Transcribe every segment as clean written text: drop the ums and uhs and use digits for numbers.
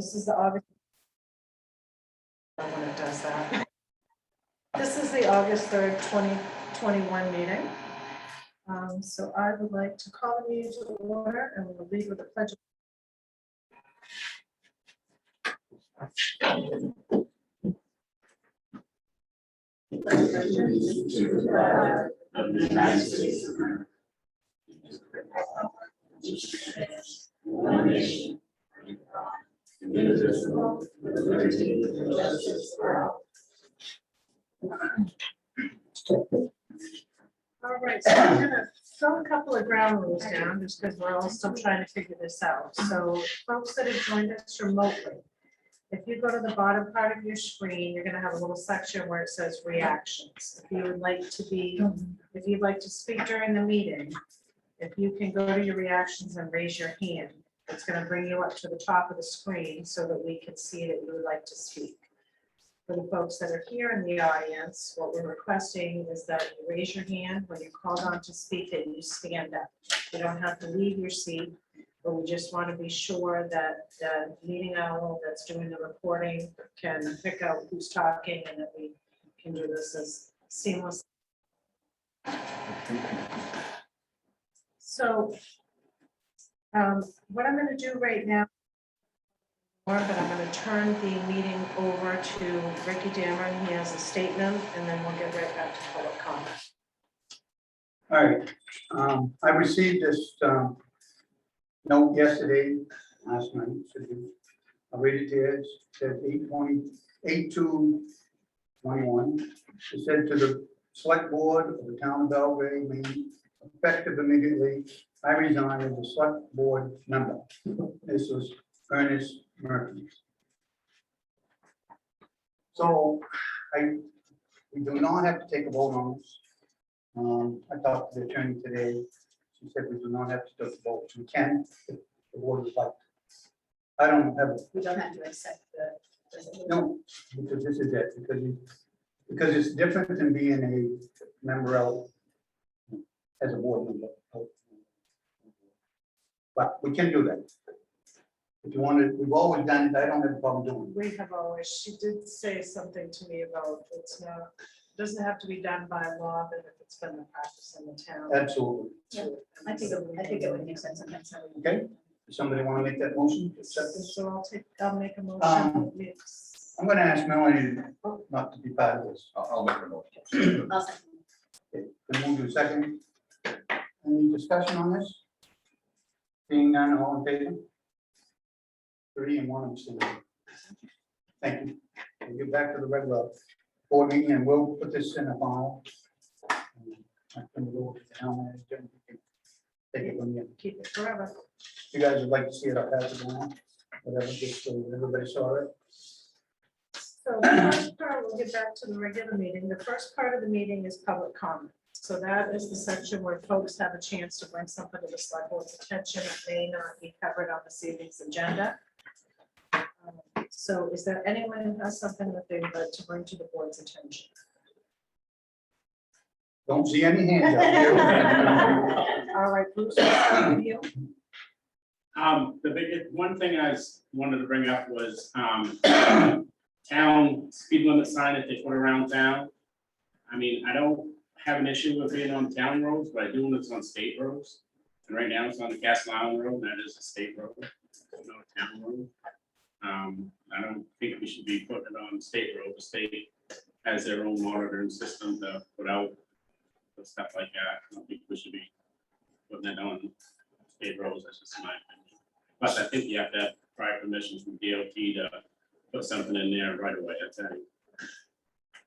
This is the August. When it does that. This is the August 3rd, 2021 meeting. So I would like to call the meeting to order and we'll lead with the pledge. Of the United States of America. One nation, indivisible, with liberty and justice for all. All right, so I'm gonna throw a couple of ground rules down just because we're all still trying to figure this out. So folks that have joined us remotely, if you go to the bottom part of your screen, you're gonna have a little section where it says reactions. If you would like to be, if you'd like to speak during the meeting, if you can go to your reactions and raise your hand, it's gonna bring you up to the top of the screen so that we can see that you would like to speak. For the folks that are here in the audience, what we're requesting is that you raise your hand when you're called on to speak, that you stand up. You don't have to leave your seat, but we just want to be sure that the meeting owl that's doing the recording can pick out who's talking and that we can do this as seamless. So what I'm going to do right now, but I'm going to turn the meeting over to Ricky Dameron. He has a statement, and then we'll get right back to public comment. All right, I received this note yesterday, last night, I'll read it to you. It said 8/2/21. It said to the select board of the town of Belgrade, Maine, effective immediately, I resign as a select board member. This was Ernest Murphy. So we do not have to take a vote on this. I talked to the attorney today. She said we do not have to take a vote. We can, if the board would like. I don't have, We don't have to accept the resolution. no, because this is it, because it's different than being a member out as a board member. But we can do that. If you wanted, we've always done it. I don't have a problem doing it. We have always, she did say something to me about it's not, doesn't have to be done by law, but if it's been the practice in the town. Absolutely. Yeah, I think it would make sense sometimes. So Okay, does somebody want to make that motion? Accept this? So I'll make a motion. I'm gonna ask Melanie not to be part of this. I'll make a motion. I'll second. Okay, can move to a second. Any discussion on this? Seeing none, all in favor? 3 and 1 abstention. Thank you. We'll get back to the regular board meeting and we'll put this in a file. I'm gonna go to the town manager. Take it from you. Keep it forever. You guys would like to see it, I'll pass it down. Whatever, just so everybody saw it. So the first part, we'll get back to the regular meeting. The first part of the meeting is public comment. So that is the section where folks have a chance to bring something to the select board's attention that may not be covered on this evening's agenda. So is there anyone who has something that they would like to bring to the board's attention? Don't see any hands up here. All right, Bruce, we'll start with you. The biggest, one thing I wanted to bring up was, town speed limit sign that they put around town. I mean, I don't have an issue with being on town roads, but I do when it's on state roads. And right now it's on the Castle Island Road, and that is a state road, not a town road. I don't think we should be putting it on state road. The state has their own monitoring system to put out stuff like that. I don't think we should be putting it on state roads. That's just my opinion. But I think you have to have prior permission from DOT to put something in there right away. That's it.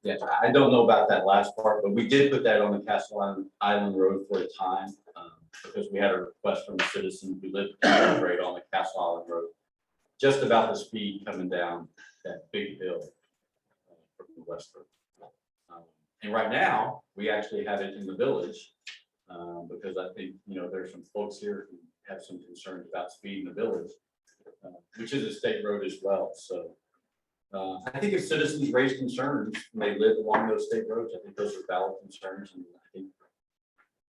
Yeah, I don't know about that last part, but we did put that on the Castle Island Road for a time, because we had a request from a citizen who lived right on the Castle Island Road, just about the speed coming down that big hill from the west road. And right now, we actually have it in the village, because I think, there's some folks here who have some concerns about speed in the village, which is a state road as well. So I think if citizens raise concerns, may live along those state roads, I think those are valid concerns. And I think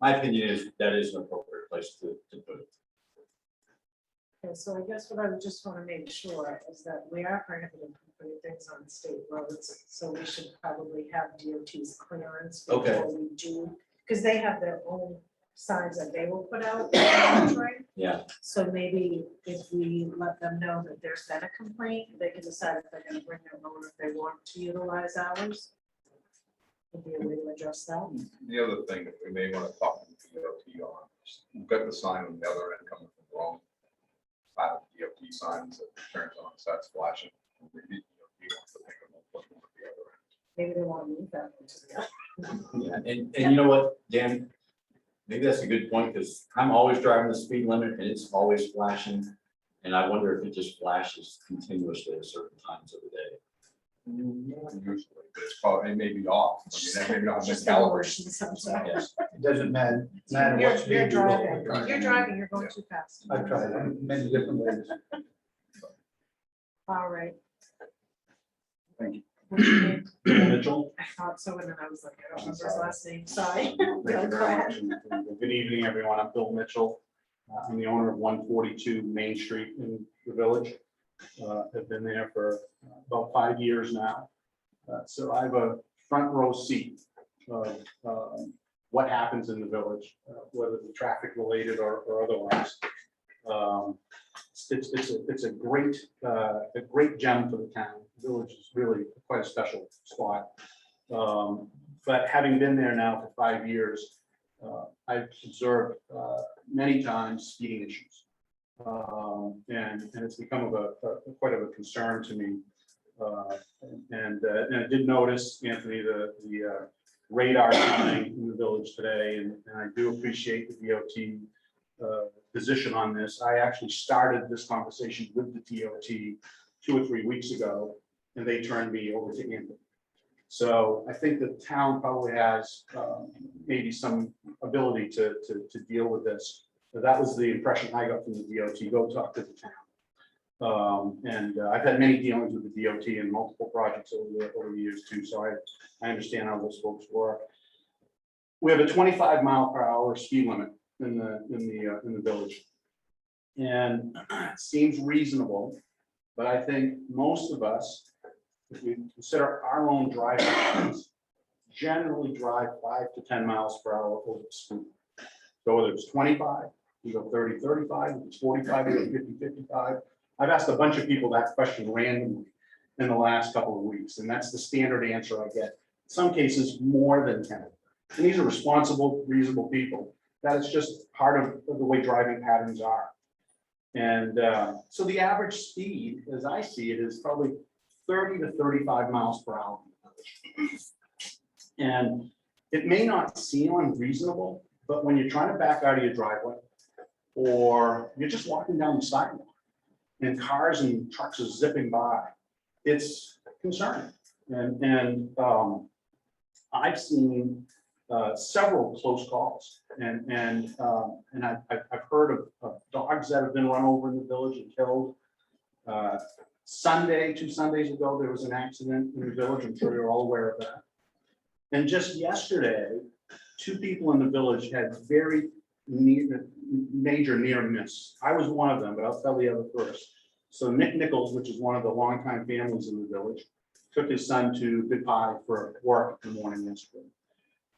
my opinion is that is an appropriate place to put it. Okay, so I guess what I would just want to make sure is that we are prohibited from putting things on state roads, so we should probably have DOT's clearance Okay. before we do, because they have their own signs that they will put out, right? Yeah, So maybe if we let them know that there's been a complaint, they can decide if they're gonna bring their own, if they want to utilize ours. Would be a way to address that. The other thing that we may want to talk to the DOT on, is we've got the sign on the other end coming from the wrong side of the DOT signs that turns on, starts flashing. Maybe DOT wants to pick them up, put them on the other end. Maybe they want to move that one to the other. yeah, and you know what, Dan? Maybe that's a good point, because I'm always driving the speed limit and it's always flashing. And I wonder if it just flashes continuously at certain times of the day. Usually, but it's probably, it may be off. I mean, that may not have been Just the calibrated. motion sometimes. Yes. It doesn't matter what You're speed you go. driving, you're driving, you're going too fast. I've tried it many different ways. All right. Thank you. What's your name? Mitchell. I thought so, and then I was like, I don't remember his last name, sorry. Thank you very much. And Good evening, everyone. I'm Bill Mitchell. I'm the owner of 142 Main Street in the village. Have been there for about 5 years now. So I have a front row seat of what happens in the village, whether it's traffic related or otherwise. It's a great gem for the town. The village is really quite a special spot. But having been there now for 5 years, I've observed many times speeding issues. And it's become quite of a concern to me. And I did notice, Anthony, the radar sign in the village today, and I do appreciate the DOT position on this. I actually started this conversation with the DOT 2 or 3 weeks ago, and they turned me over to Anthony. So I think the town probably has maybe some ability to deal with this. That was the impression I got from the DOT. Go talk to the town. And I've had many dealings with the DOT in multiple projects over the years too, so I understand how those folks work. We have a 25-mile-per-hour speed limit in the village, and it seems reasonable, but I think most of us, if we consider our own driving patterns, generally drive 5 to 10 miles per hour over the speed. So whether it's 25, you go 30, 35, if it's 45, you go 50, 55. I've asked a bunch of people that question randomly in the last couple of weeks, and that's the standard answer I get. In some cases, more than 10. And these are responsible, reasonable people. That is just part of the way driving patterns are. And so the average speed, as I see it, is probably 30 to 35 miles per hour. And it may not seem unreasonable, but when you're trying to back out of your driveway, or you're just walking down the sidewalk, and cars and trucks are zipping by, it's concerning. And I've seen several close calls, and I've heard of dogs that have been run over in the village and killed. 2 Sundays ago, there was an accident in the village. I'm sure you're all aware of that. And just yesterday, 2 people in the village had very major near miss. I was one of them, but I'll tell the other first. So Nick Nichols, which is one of the longtime families in the village, took his son to Big Pie for work in the morning yesterday.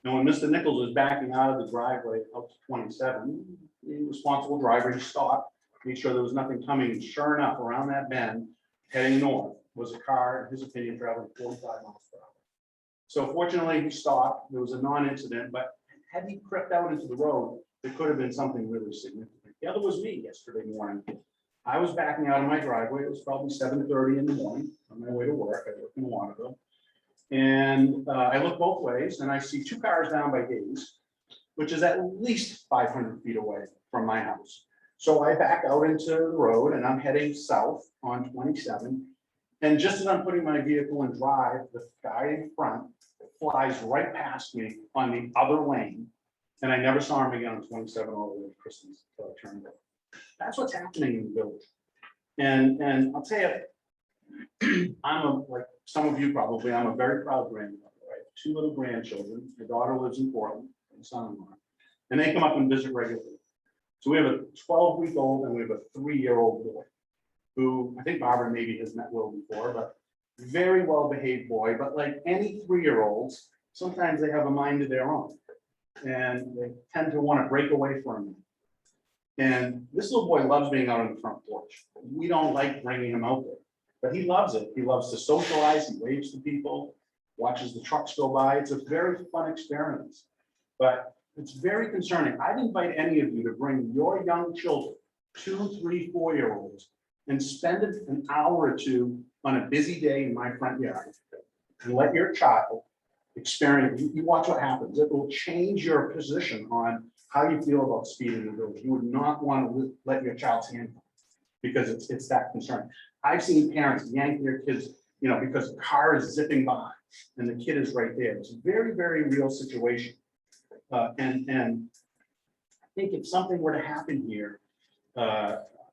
Now, when Mr. Nichols was backing out of the driveway up to 27, the responsible driver, he stopped, made sure there was nothing coming, and sure enough, around that bend, heading north, was a car, in his opinion, traveling 45 miles per hour. So fortunately, he stopped. There was a non-incident, but had he crept out into the road, it could have been something really significant. The other was me yesterday morning. I was backing out of my driveway. It was probably 7:30 in the morning on my way to work. I work in Waterville. And I look both ways and I see 2 cars down by Days, which is at least 500 feet away from my house. So I back out into the road and I'm heading south on 27. And just as I'm putting my vehicle in drive, the guy in front flies right past me on the other lane. And I never saw him again on 27 all the way to Christmas until I turned over. That's what's happening in the village. And I'll tell you, like some of you probably, I'm a very proud grandmother. I have 2 little grandchildren. My daughter lives in Portland, my son-in-law, and they come up and visit regularly. So we have a 12-week-old and we have a 3-year-old boy, who I think Barbara maybe has met Will before, but very well-behaved boy, but like any 3-year-olds, sometimes they have a mind of their own. And they tend to want to break away from them. And this little boy loves being out on the front porch. We don't like bringing him out there, but he loves it. He loves to socialize, he waves to people, watches the trucks go by. It's a very fun experience, but it's very concerning. I'd invite any of you to bring your young children, 2, 3, 4-year-olds, and spend an hour or two on a busy day in my front yard and let your child experience. You watch what happens. It will change your position on how you feel about speed in the village. You would not want to let your child's hand go because it's that concern. I've seen parents yank their kids, because a car is zipping by and the kid is right there. It's a very, very real situation. And I think if something were to happen here,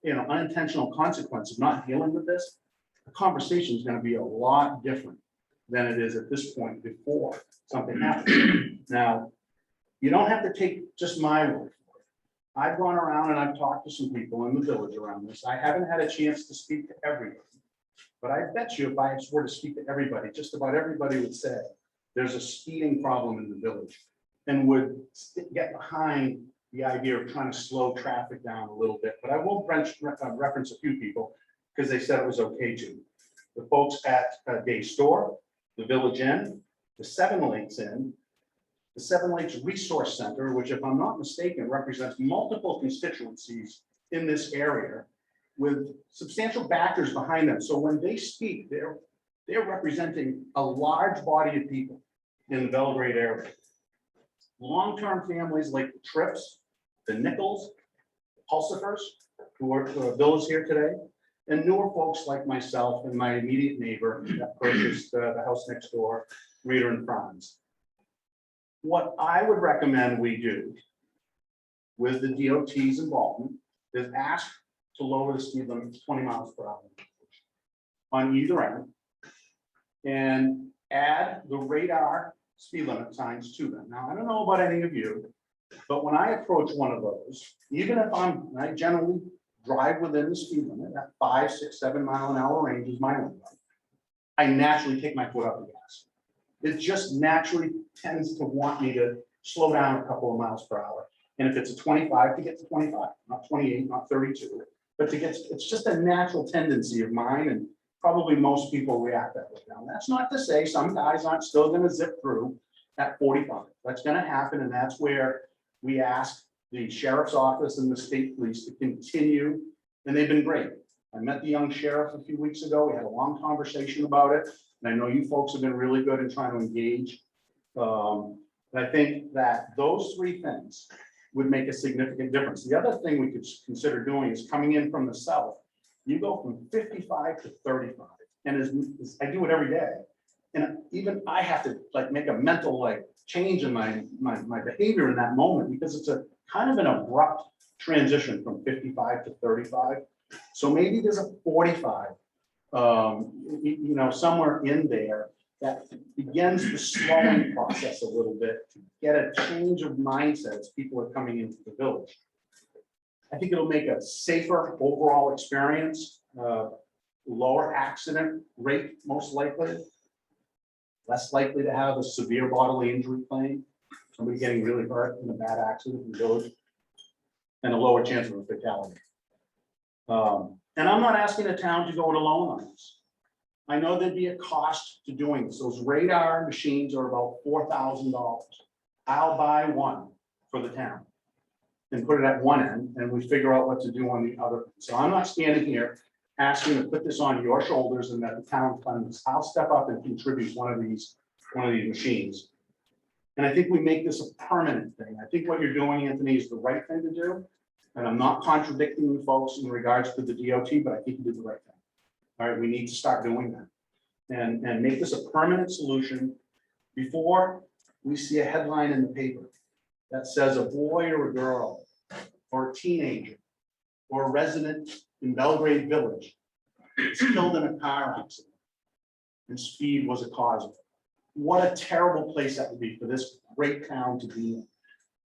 unintentional consequence of not dealing with this, the conversation is going to be a lot different than it is at this point before something happens. Now, you don't have to take just my word for it. I've gone around and I've talked to some people in the village around this. I haven't had a chance to speak to everybody, but I bet you if I were to speak to everybody, just about everybody would say there's a speeding problem in the village and would get behind the idea of trying to slow traffic down a little bit. But I will reference a few people because they said it was okay to. The folks at Dave's Store, the Village Inn, the Seven Lakes Inn, the Seven Lakes Resource Center, which if I'm not mistaken, represents multiple constituencies in this area with substantial backers behind them. So when they speak, they're representing a large body of people in the Belgrade area. Long-term families like the Trips, the Nichols, the Pulsifers, who are villas here today, and newer folks like myself and my immediate neighbor that purchased the house next door, Rita and Franz. What I would recommend we do with the DOT's involvement is ask to lower the speed limit to 20 miles per hour on either end and add the radar speed limit signs to them. Now, I don't know about any of you, but when I approach one of those, even if I generally drive within the speed limit, that 5, 6, 7 mile an hour range is my limit, I naturally take my foot off the gas. It just naturally tends to want me to slow down a couple of miles per hour. And if it's a 25, to get to 25, not 28, not 32, but it's just a natural tendency of mine, and probably most people react that way. Now, that's not to say some guys aren't still going to zip through at 45. That's going to happen, and that's where we ask the sheriff's office and the state police to continue, and they've been great. I met the young sheriff a few weeks ago. We had a long conversation about it, and I know you folks have been really good in trying to engage. I think that those 3 things would make a significant difference. The other thing we could consider doing is coming in from the south. You go from 55 to 35, and as I do it every day, and even I have to make a mental change in my behavior in that moment, because it's a kind of an abrupt transition from 55 to 35. So maybe there's a 45, somewhere in there that begins the slowing process a little bit to get a change of mindset as people are coming into the village. I think it'll make a safer overall experience, lower accident rate, most likely, less likely to have a severe bodily injury claim, somebody getting really hurt in a bad accident in the village, and a lower chance of a fatality. And I'm not asking the town to go it alone on this. I know there'd be a cost to doing this. Those radar machines are about $4,000. I'll buy one for the town and put it at one end, and we figure out what to do on the other. So I'm not standing here asking to put this on your shoulders and that the town funds. I'll step up and contribute one of these machines. And I think we make this a permanent thing. I think what you're doing, Anthony, is the right thing to do. And I'm not contradicting you folks in regards to the DOT, but I think you did the right thing. All right, we need to start doing that and make this a permanent solution before we see a headline in the paper that says a boy or a girl or a teenager or a resident in Belgrade Village is killed in a car accident and speed was a cause of it. What a terrible place that would be for this great town to be in.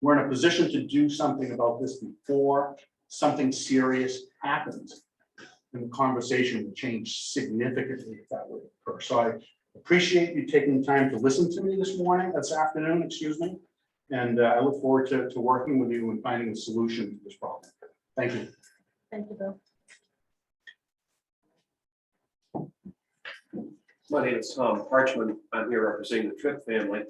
we're in a position to do something about this before something serious happens. And the conversation will change significantly if that would occur. So I appreciate you taking the time to listen to me this afternoon, excuse me. And I look forward to working with you and finding a solution to this problem. Thank you. Thank you, Bill. My name is Tom Parchman. I'm here representing the Tripp family.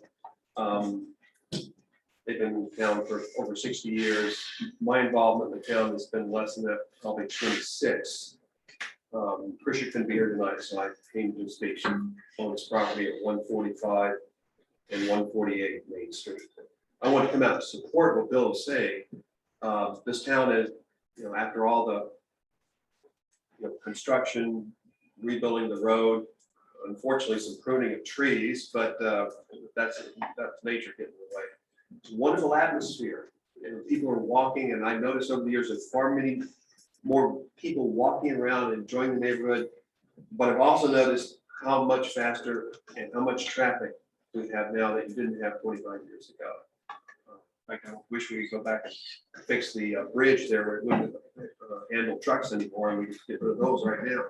They've been in town for over 60 years. My involvement in the town has been less than that, probably 26. Christian couldn't be here tonight, so I came to the station on his property at 145 and 148 Main Street. I want to come out to support what Bill is saying. This town is, after all the construction, rebuilding the road, unfortunately some pruning of trees, but that's nature getting in the way. It's a wonderful atmosphere, and people are walking, and I noticed over the years there's far many more people walking around enjoying the neighborhood. But I've also noticed how much faster and how much traffic we have now that you didn't have 25 years ago. I kind of wish we could go back and fix the bridge there where it wouldn't handle trucks anymore, and we could get rid of those right now.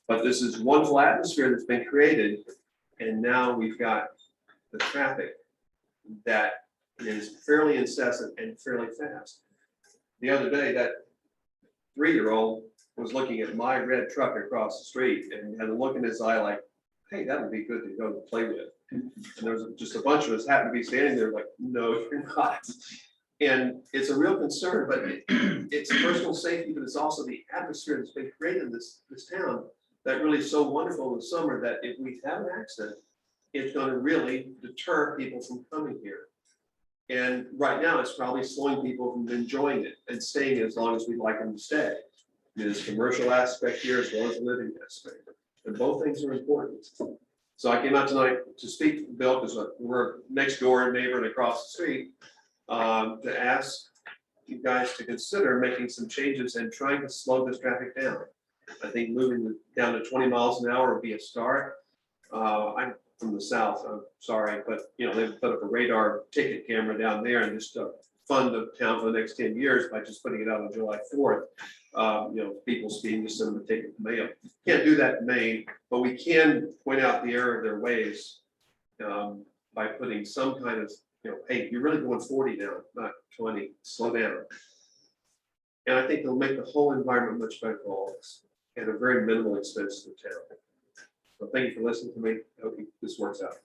But this is wonderful atmosphere that's been created, and now we've got the traffic that is fairly incessant and fairly fast. The other day, that 3-year-old was looking at my red truck across the street and had a look in his eye like, hey, that would be good to go play with. And there was just a bunch of us happened to be standing there like, no, you're not. And it's a real concern, but it's personal safety, but it's also the atmosphere that's been created in this town that really is so wonderful in the summer that if we have an accident, it's going to really deter people from coming here. And right now, it's probably slowing people from enjoying it and staying as long as we'd like them to stay. There's a commercial aspect here as well as a living aspect, and both things are important. So I came out tonight to speak to Bill because we're next door neighbor and across the street, to ask you guys to consider making some changes and trying to slow this traffic down. I think moving down to 20 miles an hour would be a start. I'm from the south, I'm sorry, but they've put up a radar ticket camera down there and just fund the town for the next 10 years by just putting it out on July 4th. People speeding, just send them a ticket in the mail. Can't do that in Maine, but we can point out the error of their ways by putting some kind of, hey, you're really going 40 now, not 20, slow down. And I think it'll make the whole environment much better for all of us at a very minimal expense to the town. So thank you for listening to me. I hope this works out.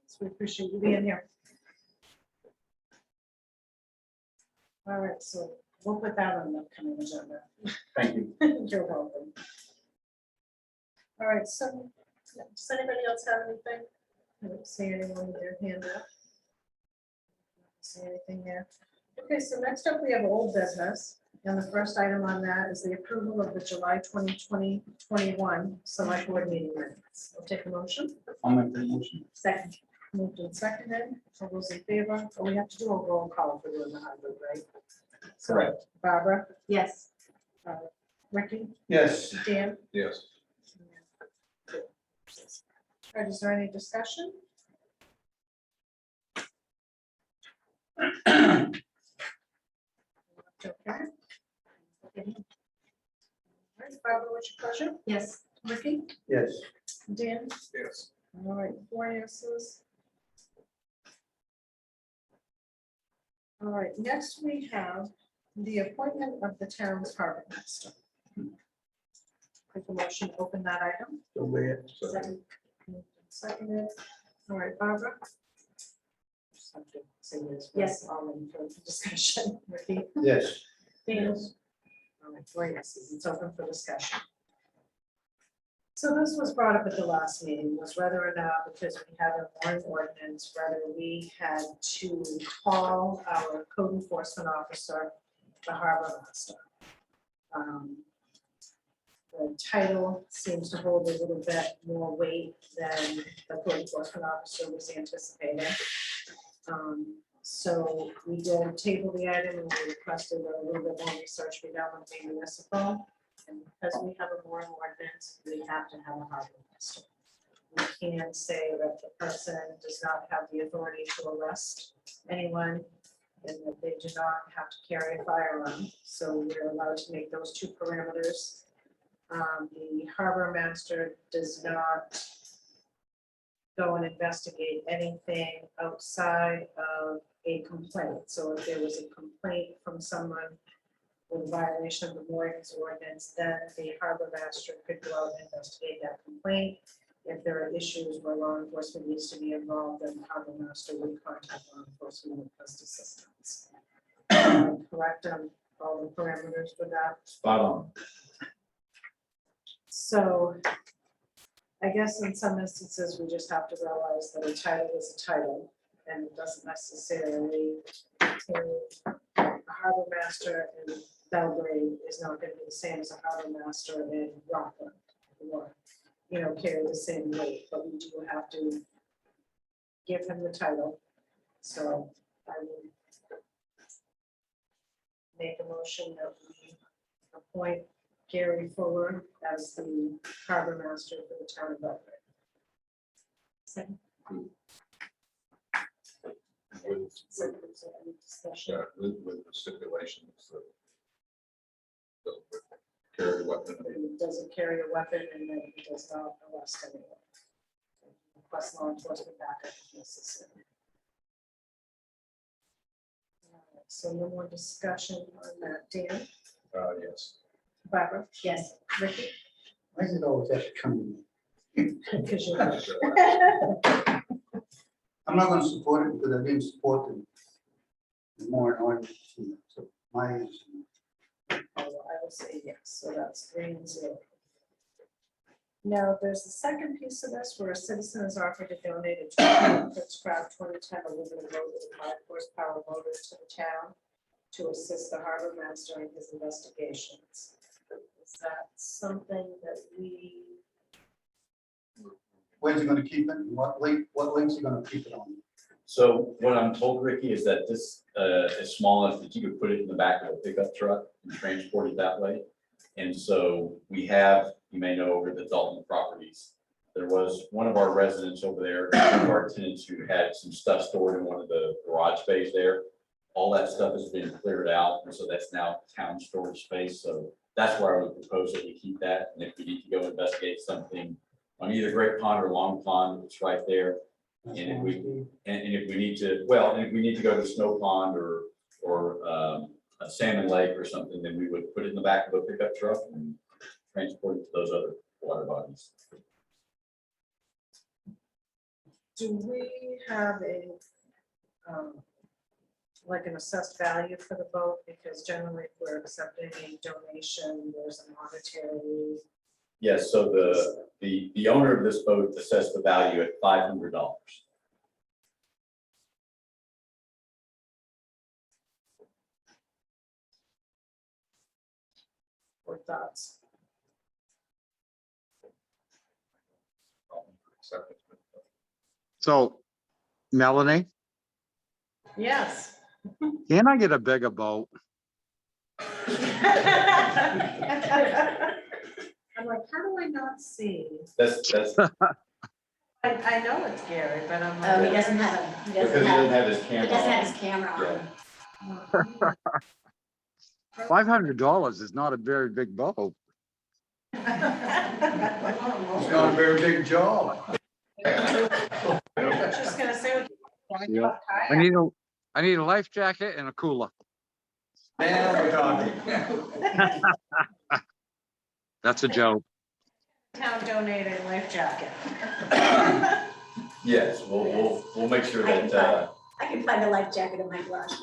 So we appreciate you being here. All right, so we'll put that on the upcoming agenda. Thank you. You're welcome. All right, so does anybody else have anything? I don't see anyone with their hand up. See anything there? Okay, so next up we have old business. And the first item on that is the approval of the July 2021 select board meeting minutes. I'll take a motion. I'll make that motion. Second. Moved and seconded. All those in favor? Oh, we have to do a roll call for doing the hybrid, right? So, Correct. Barbara, Yes. Ricky, Yes. Dan. Yes. All right, is there any discussion? Okay. All right, Barbara, what's your pleasure? Yes. Ricky, Yes. Dan? Yes. All right, 4 yeses. All right, next we have the appointment of the town's harbor master. Take a motion to open that item. So be it. Second. Moved and seconded. All right, Barbara. Yes. All in for discussion. Ricky? Yes. Dan? All right, 4 yeses. It's open for discussion. So this was brought up at the last meeting, was whether or not, because we have a warrant ordinance, whether we had to call our code enforcement officer the harbor master. The title seems to hold a little bit more weight than the code enforcement officer was anticipating. So we did table the item and we requested a little bit more research be done with the municipal. And because we have a warrant ordinance, we have to have a harbor master. We can't say that the person does not have the authority to arrest anyone and that they do not have to carry a firearm. So we're allowed to make those two parameters. The harbor master does not go and investigate anything outside of a complaint. So if there was a complaint from someone with a violation of the moorings ordinance, then the harbor master could go out and investigate that complaint. If there are issues where law enforcement needs to be involved, then the harbor master would contact law enforcement and request assistance. Correct on all the parameters for that. Spot on. So I guess in some instances, we just have to realize that a title is a title, and it doesn't necessarily take a harbor master in Belgrade is not going to be the same as a harbor master in Rockland, or, you know, carry the same weight, but we do have to give him the title. So I will make a motion that we appoint Gary Fuller as the harbor master for the town of Belgrade. Second. With, Second, is there any discussion? yeah, with the stipulations that carry a weapon. He doesn't carry a weapon and then he does not arrest anyone. Request law enforcement backup if necessary. All right, so no more discussion on that. Dan, Yes. Barbara, Yes. Ricky? Why is it always have to come to me? Because you're. I'm not gonna support it because I didn't support the more annoying. So my, I will say yes, so that's 3-0. Now, there's the second piece of this where a citizen is offered to donate a 20-foot scrap 2010 aluminum motor with a 5-horsepower motor to the town to assist the harbor master in his investigations. Is that something that we, where's he gonna keep it? And what link's he gonna keep it on? So what I'm told, Ricky, is that this is small enough that you could put it in the back of a pickup truck and transport it that way. And so we have, you may know, over the Dalton properties, there was one of our residents over there, one of our tenants who had some stuff stored in one of the garage bays there. All that stuff has been cleared out, and so that's now town storage space. So that's where I would propose that we keep that. And if we need to go investigate something on either Great Pond or Long Pond, it's right there. And if we, and if we need to, well, and if we need to go to Snow Pond or a Salmon Lake or something, then we would put it in the back of a pickup truck and transport it to those other water bodies. do we have a, like an assessed value for the boat? Because generally if we're accepting a donation, there's a monetary. Yes, so the owner of this boat assessed the value at $500. Or thoughts? So, Melanie, Yes. can I get a bigger boat? I'm like, how do I not see? That's I know it's Gary, but I'm Oh, he like. doesn't have a, he because doesn't he doesn't have, have his he camera doesn't have on. his camera on. $500 is not a very big boat. It's not a very big job. Just gonna say. Yeah. I need a life jacket and a cooler. Now we're talking. That's a joke. Town donated life jacket. Yes, we'll make sure I can that, I can find a life jacket in my garage.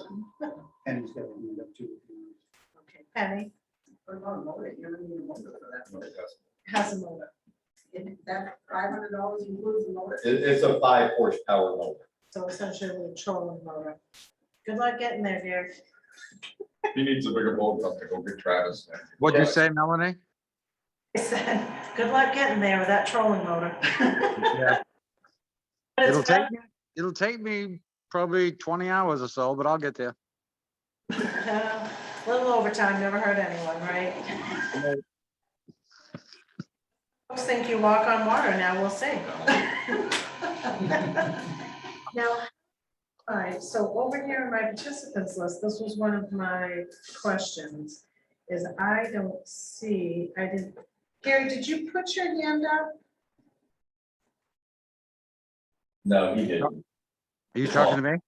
And he's got to end up too. Okay, Penny has a motor. That $500 includes the motor? it's a 5-horsepower motor. So essentially a trolling motor. Good luck getting there, dear. He needs a bigger boat, I'll have to go get Travis. What'd you say, Melanie? I said, good luck getting there with that trolling motor. Yeah. But it's It'll take me probably 20 hours or so, but I'll get there. a little overtime, never hurt anyone, right? Folks think you walk on water, now we'll see. Now, All right, so over here in my participants list, this was one of my questions, is I don't see, I didn't, Gary, did you put your hand up? No, he didn't. Are you talking to me?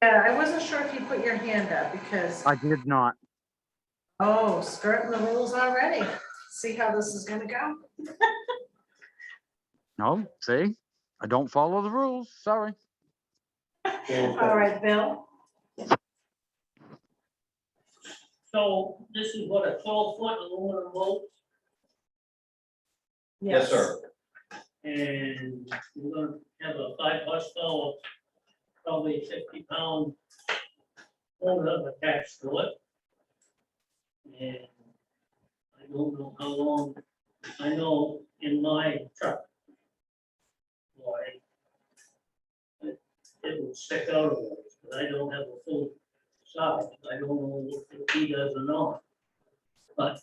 Yeah, I wasn't sure if you put your hand up because, I did not. oh, skirting the rules already. See how this is gonna go? No, see, I don't follow the rules. Sorry. All right, Bill? So this is what, a 12-foot aluminum boat, Yes, sir. and we're gonna have a 5 horsepower, probably 50-pound motor attached to it. And I don't know how long, I know in my truck, boy, it would stick out of it, but I don't have a full size. I don't know if he does or not. But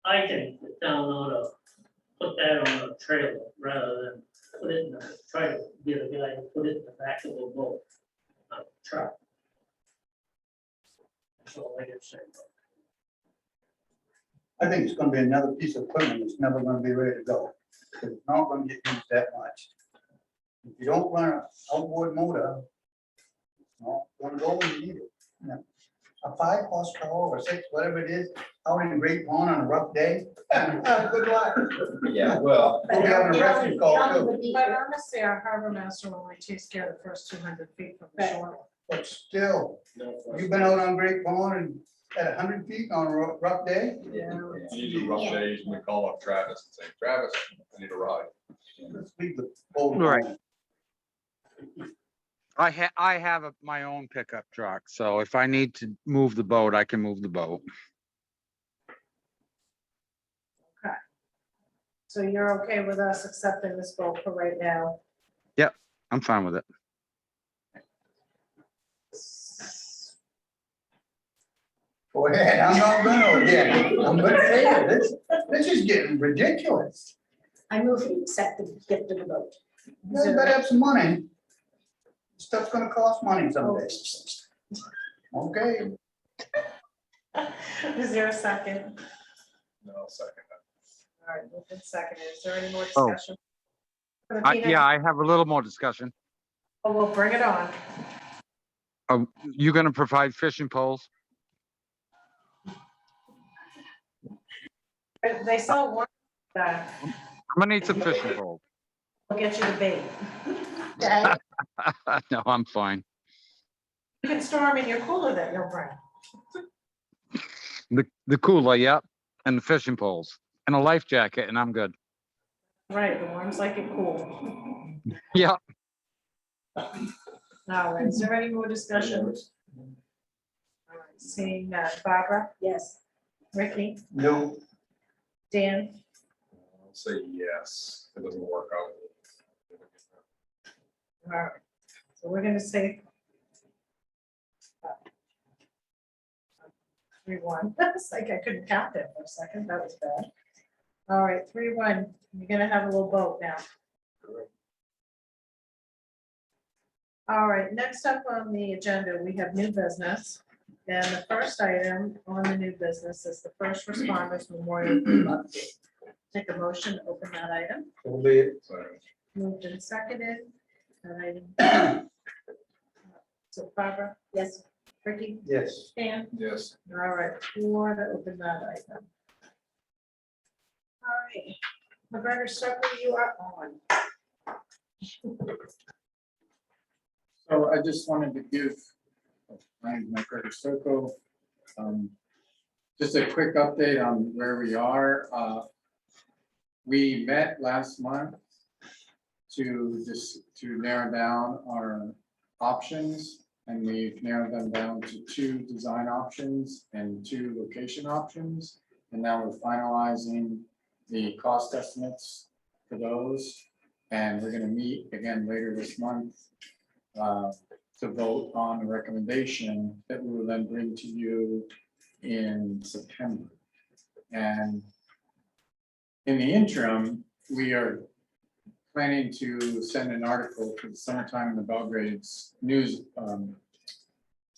I think the town ought to put that on a trailer rather than put it in a, try to get a guy to put it in the back of a boat, a truck. That's all I can say. I think it's gonna be another piece of equipment that's never gonna be ready to go. It's not gonna get used that much. If you don't run an outboard motor, it's not gonna go when you need it. You know, a 5 horsepower or 6, whatever it is, out in Great Pond on a rough day, good luck. Yeah, well, We'll be having a rescue call too. But honestly, our harbor master will only takes care of the first 200 feet from the Right. shore. But still, No, you've been out on Great Pond and at 100 feet on a rough day? Yeah. These are rough Yeah. days, we call up Travis and say, Travis, I need a ride. Let's leave the boat Right. alone. I have my own pickup truck, so if I need to move the boat, I can move the boat. So you're okay with us accepting this boat for right now? I'm fine with it. Go ahead, I'm not gonna, again, I'm gonna say it, this is getting ridiculous. I move to accept the gift of the boat. You better have some money. Stuff's gonna cost money someday. Okay, Is there a second? No, second. All right, moved and seconded. Is there any more Oh. discussion? For the peanut- Yeah, I have a little more discussion. Oh, we'll bring it on. You gonna provide fishing poles? They sell one, that I'm gonna need some fishing poles. will get you the bait. Okay? No, I'm fine. You can store them in your cooler that you'll bring. The cooler, yep, and the fishing poles, and a life jacket, and I'm good. Right, the worms like it cool. Yeah. All right, is there any more discussion? All right, seeing Barbara, Yes. Ricky, no, Dan, I'll say yes, if it doesn't work out. all right, so we're gonna say 3-1. It's like I couldn't count that for a second, that was bad. All right, 3-1, you're gonna have a little boat now. All right, next up on the agenda, we have new business. And the first item on the new business is the First Responders Memorial Group update. Take a motion to open that item. so be it. So, Moved and seconded. And so Barbara, Yes. Ricky, Yes, Dan, yes, all right, 4 to open that item. All right, McGregor Circle, you are on. So I just wanted to give, my name's Mike Soko, just a quick update on where we are. We met last month to narrow down our options, and we've narrowed them down to 2 design options and 2 location options. And now we're finalizing the cost estimates for those. And we're gonna meet again later this month to vote on a recommendation that we will then bring to you in September. And in the interim, we are planning to send an article for the summertime in the Belgrade's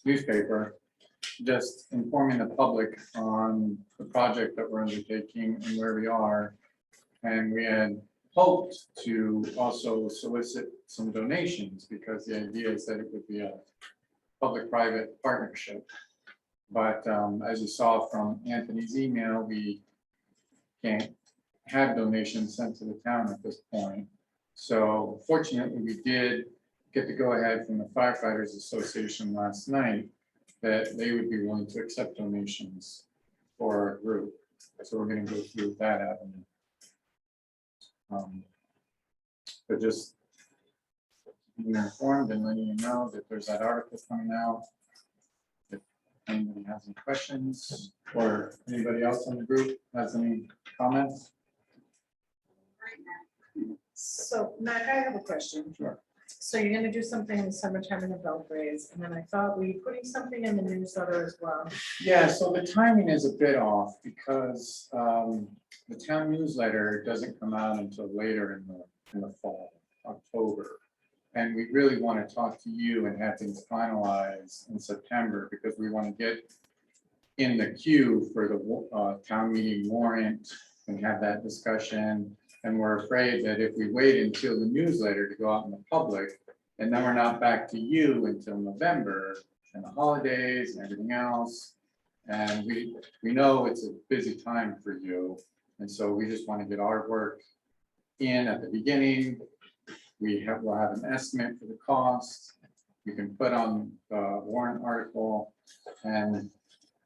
newspaper, just informing the public on the project that we're undertaking and where we are. And we had hoped to also solicit some donations, because the idea is that it would be a public-private partnership. But as you saw from Anthony's email, we can't have donations sent to the town at this point. So fortunately, we did get the go-ahead from the Firefighters Association last night that they would be willing to accept donations for our group. So we're gonna go through that avenue. But just being informed and letting you know that there's that article coming out. If anybody has any questions, or anybody else in the group has any comments? So Mac, I have a question. Sure. So you're gonna do something in the summertime in the Belgrades, and then I thought, were you putting something in the newsletter as well? Yeah, so the timing is a bit off because the town newsletter doesn't come out until later in the fall, October. And we really want to talk to you and have things finalized in September, because we want to get in the queue for the town meeting warrant and have that discussion. And we're afraid that if we wait until the newsletter to go out in the public, and then we're not back to you until November and the holidays and everything else. And we know it's a busy time for you. And so we just want to get our work in at the beginning. We'll have an estimate for the cost. You can put on the warrant article, and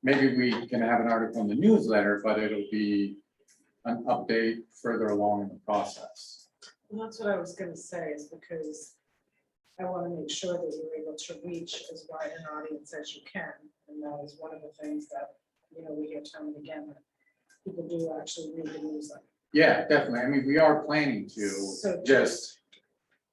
maybe we can have an article in the newsletter, but it'll be an update further along in the process. Well, that's what I was gonna say, is because I want to make sure that you're able to reach as wide an audience as you can. And that is one of the things that, you know, we hear time and again, that people do actually read the newsletter. Yeah, definitely. I mean, we are planning to, So just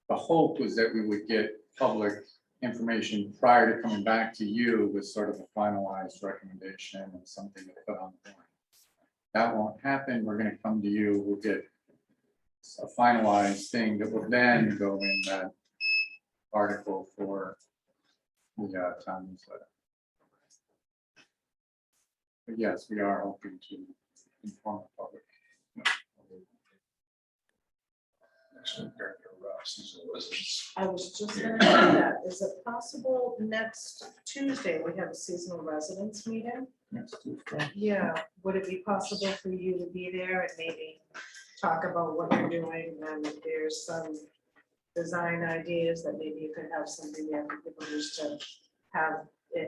the hope was that we would get public information prior to coming back to you with sort of a finalized recommendation and something to put on the warrant. That won't happen. We're gonna come to you, we'll get a finalized thing that will then go in that article for the town newsletter. But yes, we are hoping to inform the public. Actually, during your seasonal residents. I was just gonna say that. Is it possible next Tuesday, we have a seasonal residents meeting? Next Tuesday. Yeah, would it be possible for you to be there and maybe talk about what you're doing, and if there's some design ideas that maybe you could have something there for people just to have,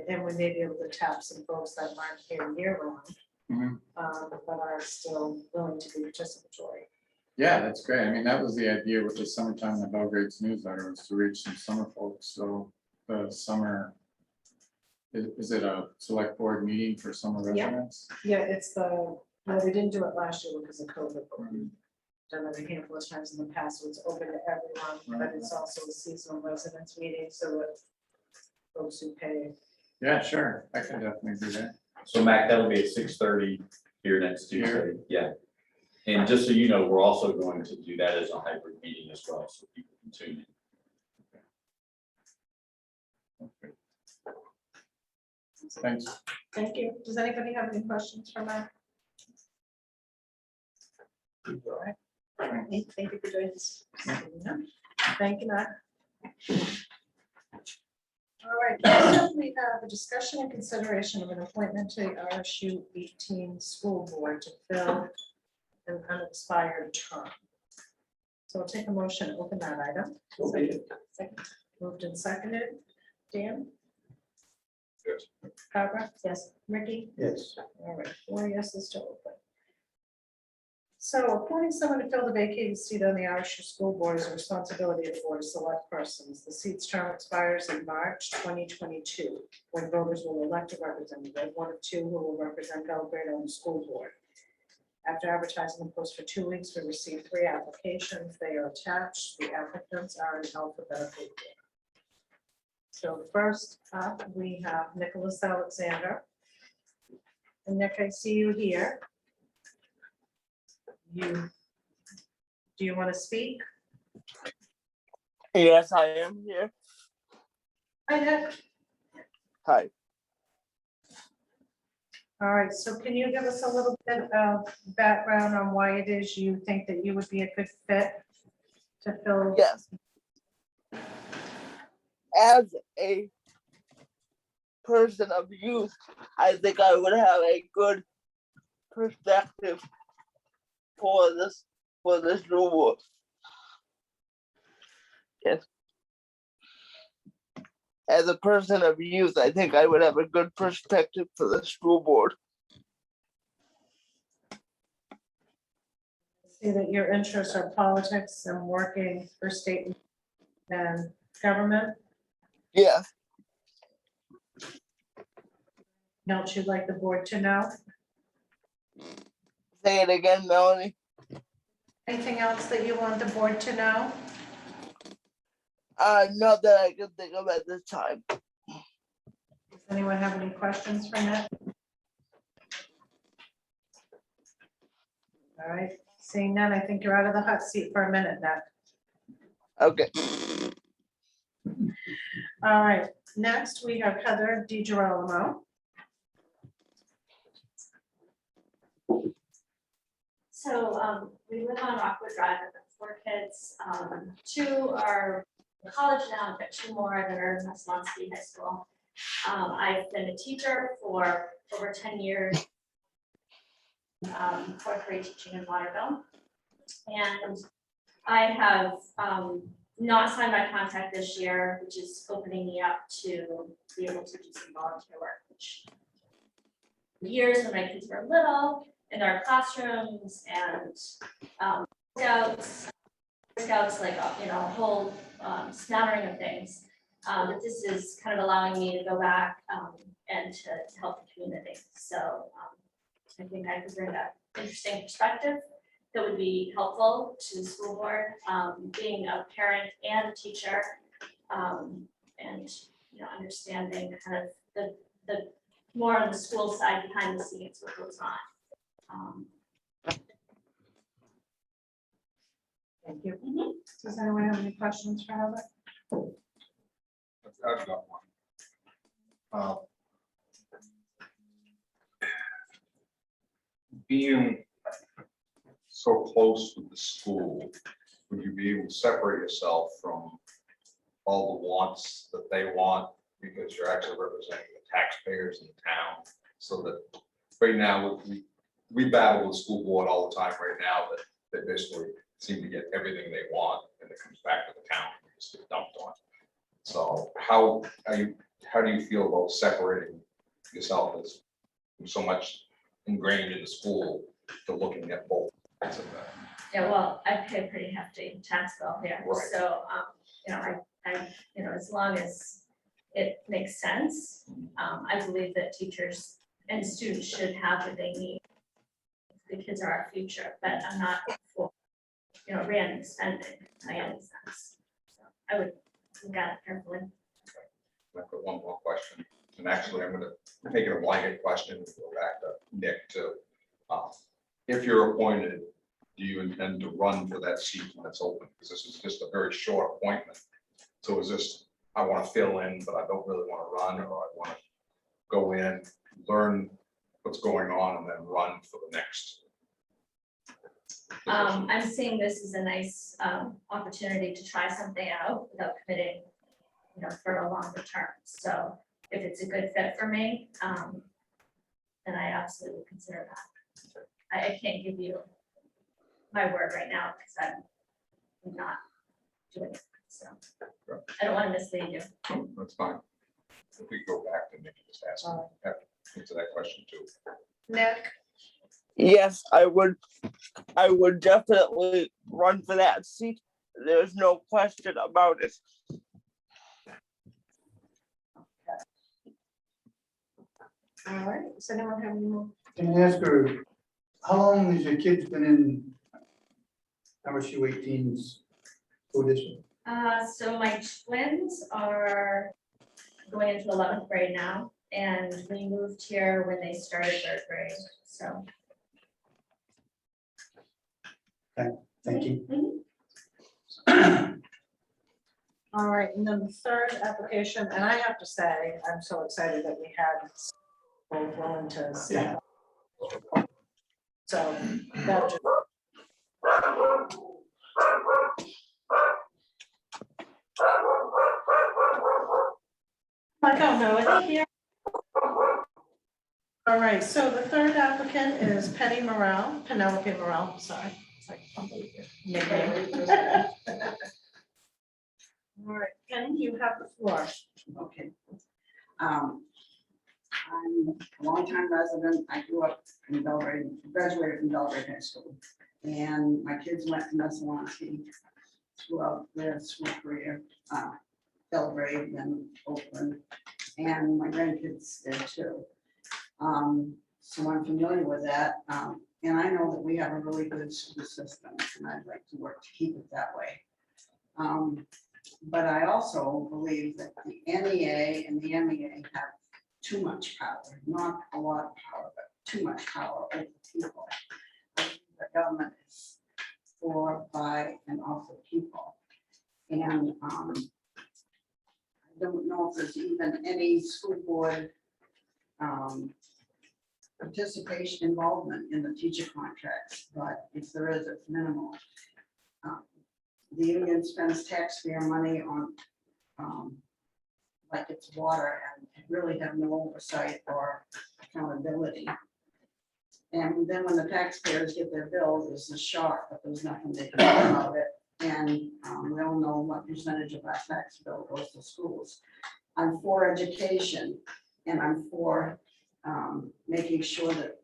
and we may be able to tap some folks that aren't here year round, Mhm. but are still willing to be participatory. Yeah, that's great. I mean, that was the idea with the summertime in the Belgrade's newsletter, was to reach some summer folks. So the summer, is it a select board meeting for summer Yeah. residents? Yeah, it's well, we didn't do it last year because of COVID, but we've done it a handful of times in the past, so it's open to everyone, but it's also a seasonal residents meeting, so that folks who pay. Yeah, sure. I can definitely do that. So Mac, that'll be at 6:30 here next Tuesday, yeah. And just so you know, we're also going to do that as a hybrid meeting as well, so people can tune in. Okay. Thanks. Thank you. Does anybody have any questions for Matt? All right. Thank you for doing this. Thank you, Matt. All right, next up we have a discussion and consideration of an appointment to the RSU 18 school board to fill an unexpired term. So I'll take a motion, to open that item. Second. Moved and seconded. Dan? Yes. Barbara? Yes. Ricky? Yes. All right, 4 yeses to open. So appointing someone to fill the vacated seat on the RSU school board is a responsibility of the board of select persons. The seat's term expires in March 2022, when voters will elect a representative, one of two who will represent Belgrade on the school board. After advertising the post for 2 weeks, we received 3 applications. They are attached. The applicants are in alphabetical order. So first up, we have Nicholas Alexander. And Nick, I see you here. Do you want to speak? Yes, I am here. Hi, Nick. Hi. All right, so can you give us a little bit of background on why it is you think that you would be a good fit to fill? Yes. As a person of youth, I think I would have a good perspective for this new board. Yes. As a person of youth, I think I would have a good perspective for the school board. See that your interests are politics and working for state and government. Yes. Don't you like the board to know? Say it again, Melanie. Anything else that you want the board to know? Not that I can think of at this time. Does anyone have any questions for Nick? All right, seeing none, I think you're out of the hot seat for a minute, Nick. Okay. All right, next we have Heather DiGirolamo. So we live on Rockwood Drive, I've got 4 kids. 2 are in college now, I've got 2 more that are in Swansea High School. I've been a teacher for over 10 years, 4th grade teaching in Waterville. And I have not signed my contract this year, which is opening me up to be able to do some volunteer work, which years when my kids were little, in our classrooms and scouts, like, you know, a whole smattering of things. But this is kind of allowing me to go back and to help the community. So I think I could bring that interesting perspective that would be helpful to the school board, being a parent and a teacher, and, you know, understanding kind of the more on the school side behind the scenes, what goes on. Thank you. Does anyone have any questions for Heather? I've got one. Being so close with the school, would you be able to separate yourself from all the wants that they want? Because you're actually representing the taxpayers in the town, so that right now, we battle with the school board all the time right now, that they basically seem to get everything they want, and it comes back to the town, and just get dumped on. So how do you feel about separating yourself as so much ingrained in the school to looking at both sides of that? Yeah, well, I pay a pretty hefty tax bill here, Right. so, you know, I, you know, as long as it makes sense, I believe that teachers and students should have what they need. The kids are our future, but I'm not for, you know, random spending by any sense. So I would look at it carefully. I've got one more question, and actually I'm gonna make it a blanket question and go back to Nick too. If you're appointed, do you intend to run for that seat when it's open? Because this is just a very short appointment. So is this, I want to fill in, but I don't really want to run, or I want to go in, learn what's going on, and then run for the next? I'm seeing this as a nice opportunity to try something out without committing, you know, for a longer term. So if it's a good fit for me, then I absolutely would consider that. I can't give you my word right now because I'm not doing it. So I don't want to mislead you. No, that's fine. If we go back to Nick, just ask him, answer that question too. Nick? Yes, I would definitely run for that seat. There's no question about it. All right, does anyone have any more? Can I ask her, how long has your kids been in RSU 18's school district? So my twins are going into 11th grade now, and we moved here when they started 3rd grade, so. Thank you. Mhm. All right, and then the third application, and I have to say, I'm so excited that we had both willing to step up. So that just. I don't know, is he here? All right, so the third applicant is Penelope Morel, sorry. It's like nickname. All right, Penny, you have the floor. Okay. I'm a longtime resident. I grew up in Belgrade, graduated from Belgrade High School. And my kids went to Messalonskee throughout their school career, Belgrade and Oakland. And my grandkids did too. So I'm familiar with that. And I know that we have a really good school system and I'd like to work to keep it that way. But I also believe that the NEA and the MEA have too much power, not a lot of power, but too much power over people. The government is for, by, and of the people. And I don't know if there's even any school board participation involvement in the teacher contracts, but if there is, it's minimal. The union spends taxpayer money on like it's water and really have no oversight or accountability. And then when the taxpayers get their bill, there's a shock, but there's nothing they can do about it. And we all know what percentage of our tax bill goes to schools. I'm for education and I'm for making sure that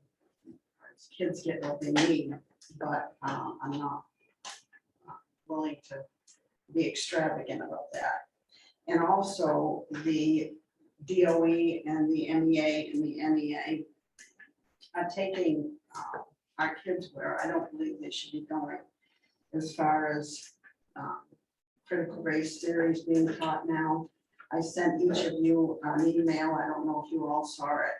kids get what they need, but I'm not willing to be extravagant about that. And also the DOE and the MEA and the NEA are taking our kids where I don't believe they should be going, as far as critical race theories being taught now. I sent each of you an email. I don't know if you all saw it,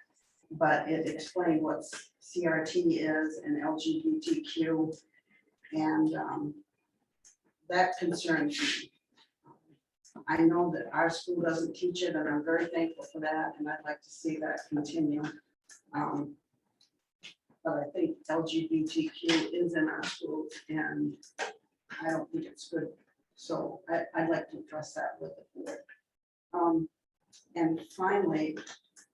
but it explained what CRT is and LGBTQ. And that concerns me. I know that our school doesn't teach it, and I'm very thankful for that, and I'd like to see that continue. But I think LGBTQ is in our schools, and I don't think it's good. So I'd like to address that with the board. And finally,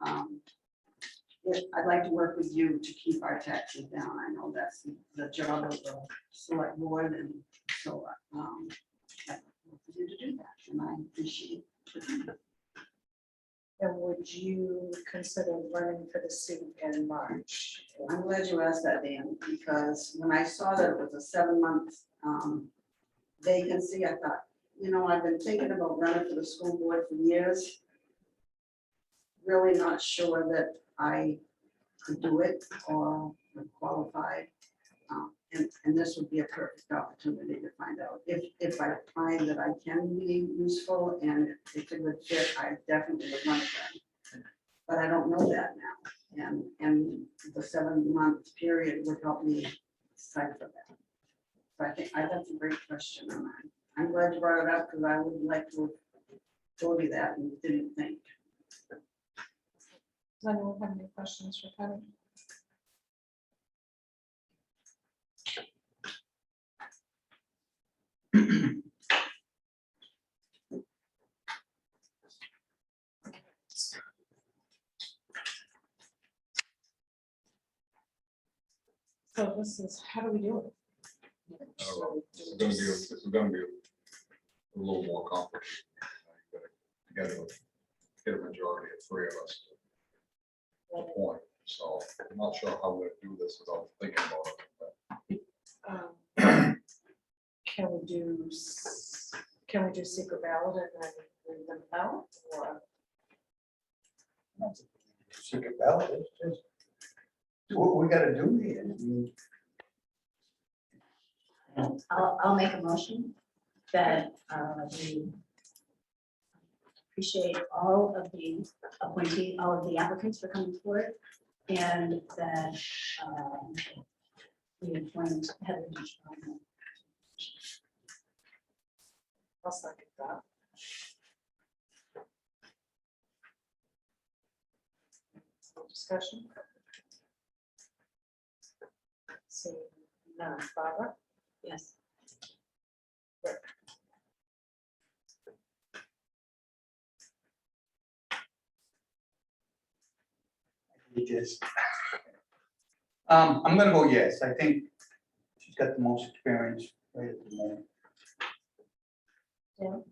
I'd like to work with you to keep our taxes down. I know that's the job of the select board, and so I'd like for you to do that, and I appreciate it. And would you consider running for the seat in March? I'm glad you asked that, Dan, because when I saw that it was a 7-month vacancy, I thought, you know, I've been thinking about running for the school board for years. Really not sure that I could do it or am qualified. And this would be a perfect opportunity to find out if I find that I can be useful and it's a good fit, I definitely would run again. But I don't know that now. And the 7-month period would help me decide for that. So I think that's a great question. And I'm glad you brought it up because I would like to have told you that and didn't think. Does anyone have any questions for Penny? So this is, how do we do it? This is gonna be a little more complicated. You gotta get a majority of 3 of us to a point. So I'm not sure how we're gonna do this without thinking about it. Can we do secret ballot and then read them out, or? Secret ballot, it's just do what we gotta do here. I mean, I'll make a motion that we appreciate all of the appointees, all of the applicants for coming forward, and that we appoint Heather. I'll second that. Discussion? Seeing none. Barbara? Yes. It is. I'm gonna go yes. I think she's got the most experience right at the moment. Say no.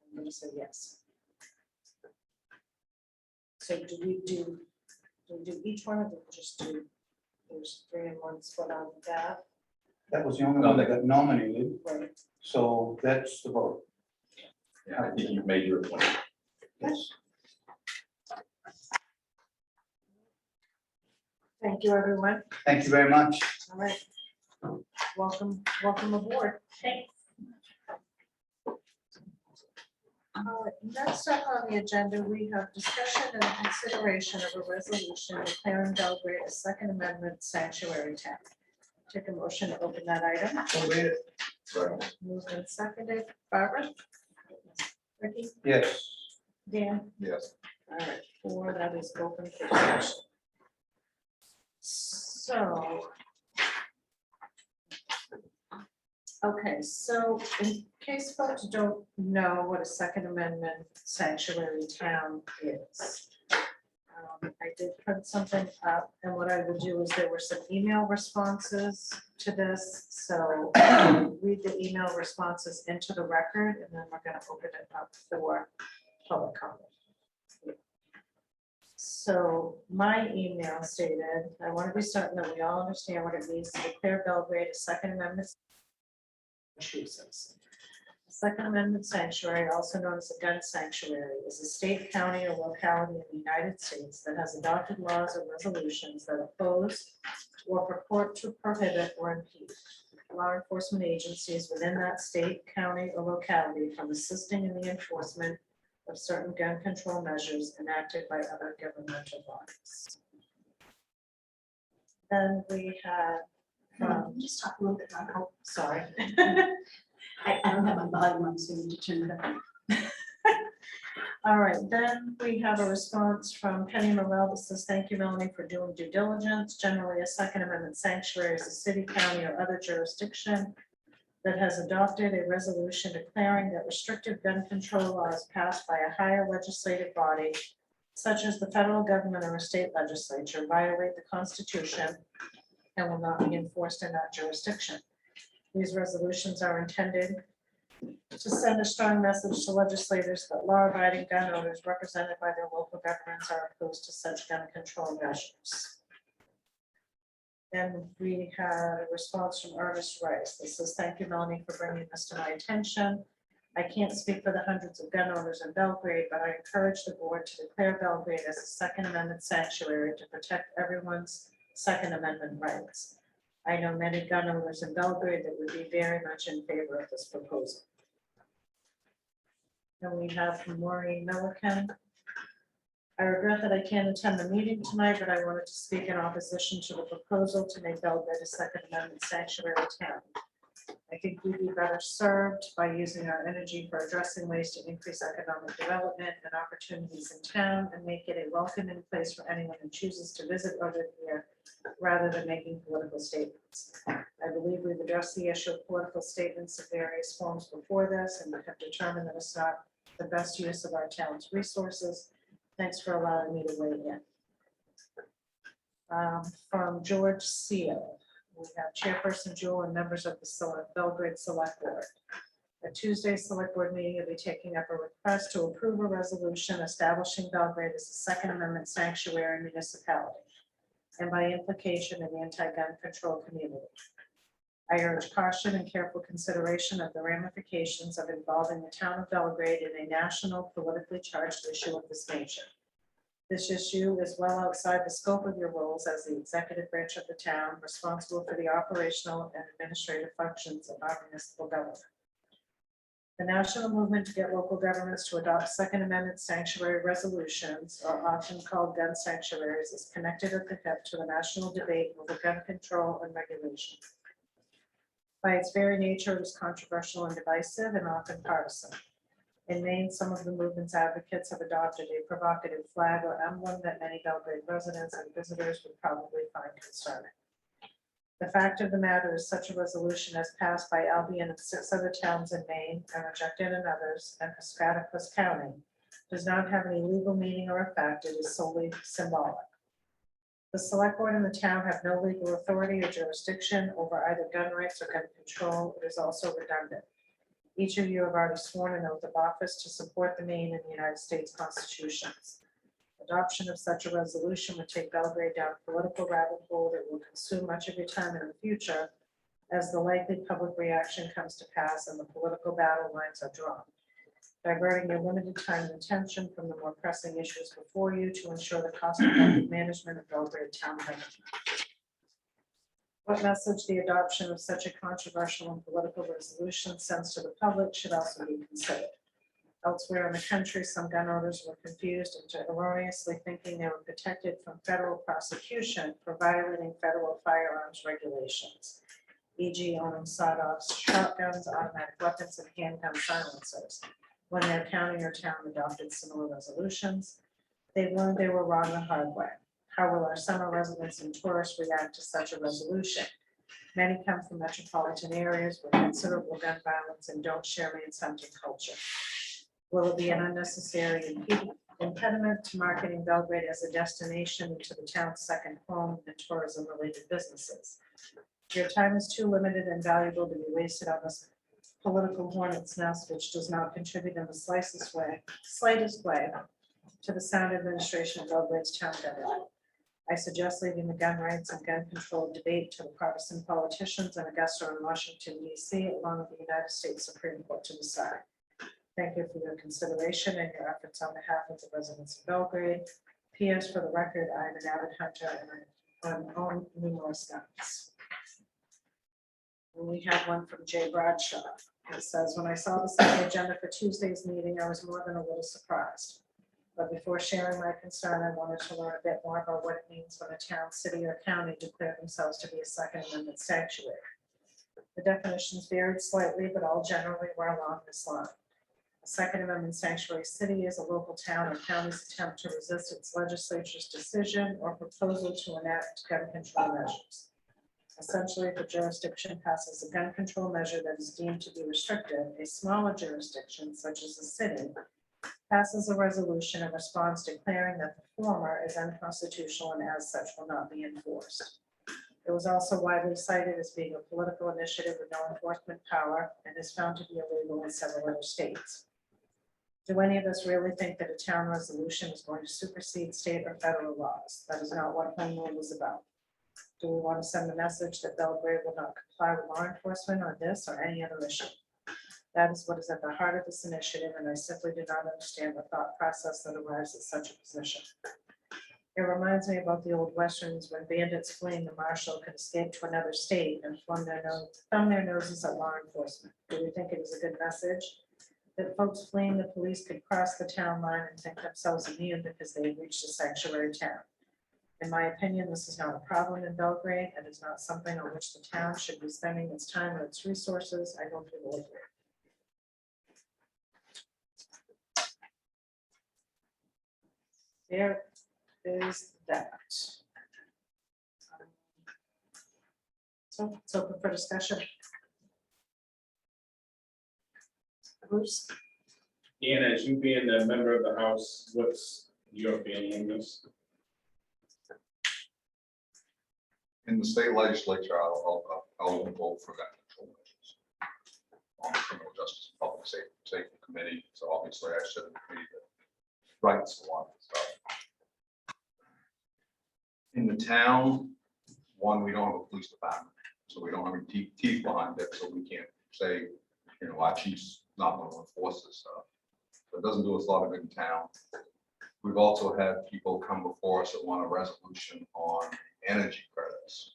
I'm gonna say yes. So do we do each one, or do we just do, there's 3 and 1 split on that? That was the only one that got nominated, Right. so that's the vote. Yeah, I think you've made your point. Yes. Thank you, everyone. Thank you very much. All right. Welcome aboard. Thanks. Next up on the agenda, we have discussion and consideration of a resolution declaring Belgrade a Second Amendment sanctuary town. Take a motion to open that item. Moved and seconded. Barbara? Ricky? Yes. Dan? Yes. All right, 4, that is open for discussion. So. Okay, so in case folks don't know what a Second Amendment sanctuary town is. I did print something up, and what I will do is there were some email responses to this, so I'll read the email responses into the record, and then we're gonna open it up for public comment. So my email stated, I want to be certain that we all understand what it means to declare Belgrade a Second Amendment Massachusetts. The Second Amendment sanctuary, also known as a gun sanctuary, is a state, county, or locality in the United States that has adopted laws or resolutions that oppose or purport to prohibit or impede law enforcement agencies within that state, county, or locality from assisting in the enforcement of certain gun control measures enacted by other governmental bodies. Then we had, Just talk a little bit loud. sorry. I don't have my volume on, so you need to turn it up. All right, then we have a response from Penny Morel that says, thank you, Melanie, for doing due diligence. Generally, a Second Amendment sanctuary is a city, county, or other jurisdiction that has adopted a resolution declaring that restrictive gun control laws passed by a higher legislative body, such as the federal government or a state legislature, violate the Constitution and will not be enforced in that jurisdiction. These resolutions are intended to send a strong message to legislators that law-abiding gun owners represented by their local governments are opposed to such gun control measures. Then we had a response from Ernest Rice. This says, thank you, Melanie, for bringing this to my attention. I can't speak for the hundreds of gun owners in Belgrade, but I encourage the board to declare Belgrade as a Second Amendment sanctuary to protect everyone's Second Amendment rights. I know many gun owners in Belgrade that would be very much in favor of this proposal. And we have from Maureen Milliken. I regret that I can't attend the meeting tonight, but I wanted to speak in opposition to the proposal to make Belgrade a Second Amendment sanctuary town. I think we'd be better served by using our energy for addressing ways to increase economic development and opportunities in town and make it a welcoming place for anyone who chooses to visit or live here, rather than making political statements. I believe we've addressed the issue of political statements in various forms before this, and we have determined that it's not the best use of our town's resources. Thanks for allowing me to weigh in. From George Seal, we have Chairperson Jewel and members of the Belgrade Select Board. At Tuesday's Select Board meeting, will be taking up a request to approve a resolution establishing Belgrade as a Second Amendment sanctuary municipality, and by implication, an anti-gun control community. I urge caution and careful consideration of the ramifications of involving the town of Belgrade in a national politically charged issue of this nature. This issue is well outside the scope of your roles as the executive branch of the town, responsible for the operational and administrative functions of our municipal government. The national movement to get local governments to adopt Second Amendment sanctuary resolutions, or often called gun sanctuaries, is connected at the hip to the national debate over gun control and regulation. By its very nature, it is controversial and divisive and often partisan. In Maine, some of the movement's advocates have adopted a provocative flag or emblem that many Belgrade residents and visitors would probably find concerning. The fact of the matter is such a resolution has passed by Albion and 6 other towns in Maine and rejected in others, and Piscataquis County does not have any legal meaning or effect. It is solely symbolic. The select board in the town have no legal authority or jurisdiction over either gun rights or gun control. It is also redundant. Each of you have already sworn an oath of office to support the Maine and the United States constitutions. Adoption of such a resolution would take Belgrade down a political rabbit hole that will consume much of your time in the future as the likely public reaction comes to pass and the political battle lines are drawn, diverting your limited time and attention from the more pressing issues before you to ensure the cost-effective management of Belgrade town government. What message the adoption of such a controversial and political resolution sends to the public should also be considered. Elsewhere in the country, some gun owners were confused into erroneously thinking they were protected from federal prosecution for violating federal firearms regulations, e.g. owning sawed-off shotguns, automatic weapons, and handgun silencers. When their county or town adopted similar resolutions, they learned they were wrong the hard way. How will our summer residents and tourists react to such a resolution? Many come from metropolitan areas with considerable gun violence and don't share Maine's hunting culture. Will it be an unnecessary impediment to marketing Belgrade as a destination into the town's second home and tourism-related businesses? Your time is too limited and valuable to be wasted on this political hornet's nest, which does not contribute in the slightest way to the sound administration of Belgrade's town government. I suggest leaving the gun rights and gun control debate to the partisan politicians in Augusta and Washington, D.C., along with the United States Supreme Court to decide. Thank you for your consideration and your efforts on behalf of the residents of Belgrade. P.S. For the record, I am an avid hunter and I own numerous guns. And we have one from Jay Bradshaw. It says, when I saw this on the agenda for Tuesday's meeting, I was more than a little surprised. But before sharing my concern, I wanted to learn a bit more about what it means when a town, city, or county declare themselves to be a Second Amendment sanctuary. The definitions varied slightly, but all generally were along this line. A Second Amendment sanctuary city is a local town or county's attempt to resist its legislature's decision or proposal to enact gun control measures. Essentially, if a jurisdiction passes a gun control measure that is deemed to be restrictive, a smaller jurisdiction, such as a city, passes a resolution in response declaring that the former is unconstitutional and as such will not be enforced. It was also widely cited as being a political initiative with no enforcement power and is found to be illegal in several other states. Do any of us really think that a town resolution is going to supersede state or federal laws? That is not what home rule is about. Do we want to send a message that Belgrade will not comply with law enforcement on this or any other issue? That is what is at the heart of this initiative, and I simply do not understand the thought process that arrives at such a position. It reminds me about the old westerns when bandits fleeing the marshal could escape to another state and thumb their noses at law enforcement. Do we think it is a good message that folks fleeing the police could cross the town line and think themselves immune because they have reached a sanctuary town? In my opinion, this is not a problem in Belgrade and is not something on which the town should be spending its time or its resources. I hope you will agree. There is that. So it's open for discussion. Bruce? Dan, as you being a member of the House, what's your feeling on this? In the state legislature, I'll vote for gun control measures on the Criminal Justice and Public Safety Committee. So obviously I should agree that rights a lot of stuff. In the town, one, we don't have a police department, so we don't have any teeth behind it, so we can't say, you know, our chief's not going to enforce this stuff. So it doesn't do us a lot of good in town. We've also had people come before us that want a resolution on energy credits.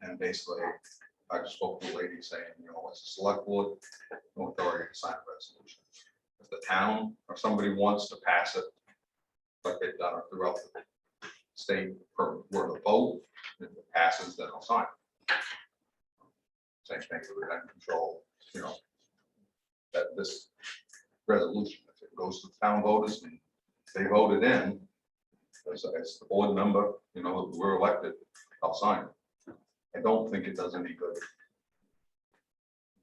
And basically, I just spoke to a lady saying, it's a select board, no authority to sign a resolution. If the town or somebody wants to pass it, like they've done it throughout the state per word of vote, if it passes, then I'll sign it. Same thing with rent control, that this resolution, if it goes to town voters and they voted in, as the board member, we're elected, I'll sign it. I don't think it does any good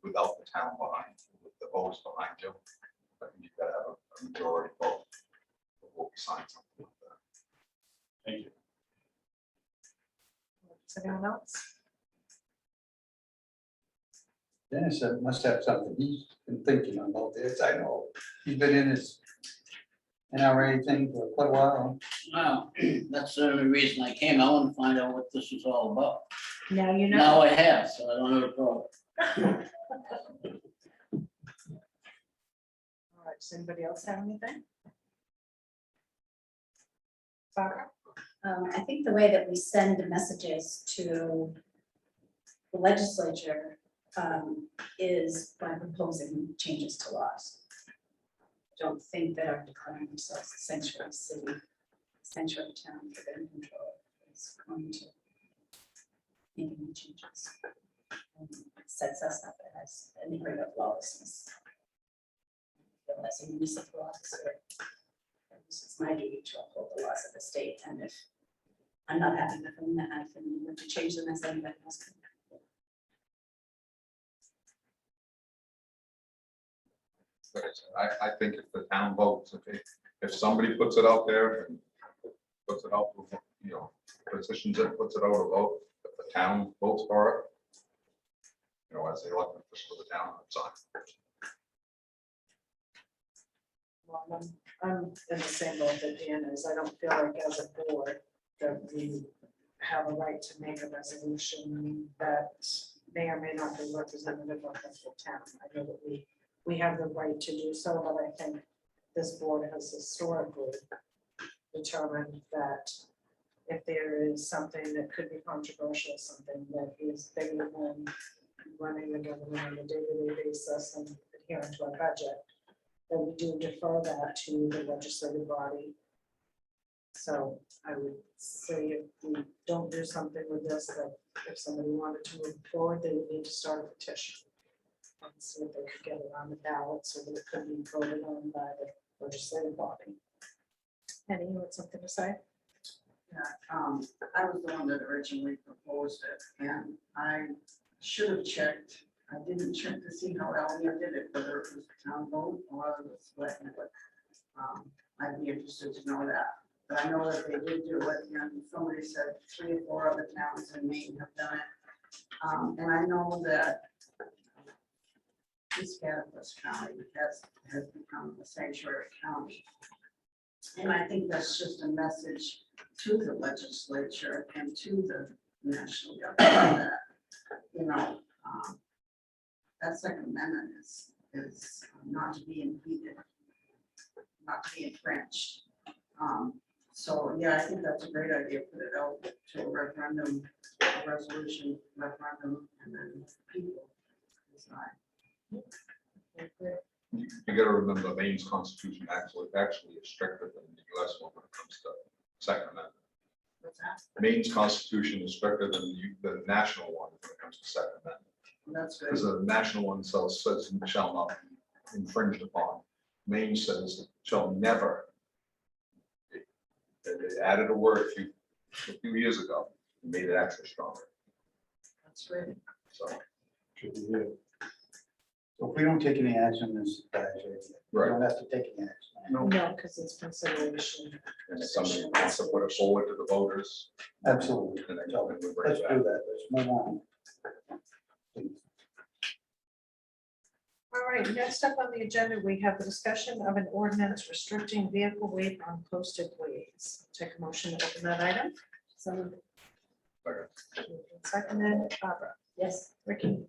without the town behind, with the voters behind you. I think you've got to have a majority vote before we sign something like that. Thank you. Does anyone else? Dennis must have something he's been thinking about this. I know he's been in his NRA thing for quite a while. Well, that's the only reason I came. I want to find out what this is all about. Now you know. Now I have, so I don't have a problem. All right, does anybody else have anything? Barbara? I think the way that we send messages to the legislature is by proposing changes to laws. Don't think that our declaring ourselves a sanctuary city, sanctuary town for gun control is going to make any changes. And it sets us up as an area of lawlessness. As a municipal officer, this is my duty to uphold the laws of the state, and if I'm not happy with them, then I can move to change them as anybody else can. But I think if the town votes, if somebody puts it out there and puts it out, petitions it, puts it out a vote, if the town votes for it, as the elected official of the town, it's on. Well, I'm in the same boat that Dan is. I don't feel like as a board that we have a right to make a resolution that may or may not be representative of the whole town. I know that we have the right to do so, but I think this board has historically determined that if there is something that could be controversial, something that is bigger than running the government on a day-to-day basis and adhering to our budget, then we do defer that to the legislative body. So I would say if we don't do something with this, that if somebody wanted to move forward, they would need to start a petition. And see if they could get it on the ballot so that it could be voted on by the legislative body. Penny, you had something to say? Yeah, I was the one that originally proposed it, and I should have checked. I didn't check to see how Elmore did it, whether it was a town vote or it was selectmen, but I'd be interested to know that. But I know that they did do it, and somebody said 3 or 4 other towns in Maine have done it. And I know that Piscataquis County has become a sanctuary county. And I think that's just a message to the legislature and to the national government that, that Second Amendment is not to be impeded, not to be infringed. So, yeah, I think that's a great idea, put it out to a referendum, a resolution, referendum, and then people decide. You gotta remember, Maine's constitution actually is stricter than the US one when it comes to Second Amendment. What's that? Maine's constitution is stricter than the national one when it comes to Second Amendment. That's good. Because the national one says shall not be infringed upon. Maine says shall never. They added a word a few years ago, and made it extra stronger. That's great. So, So if we don't take any action, this dies right. We don't have to take any action. No, because it's consideration. and if somebody wants to put it forward to the voters, Absolutely. then they So can bring let's it do back. that. Let's move on. All right, next up on the agenda, we have the discussion of an ordinance restricting vehicle weight on posted ways. Take a motion to open that item. So. Seconded, Barbara. Yes. Ricky.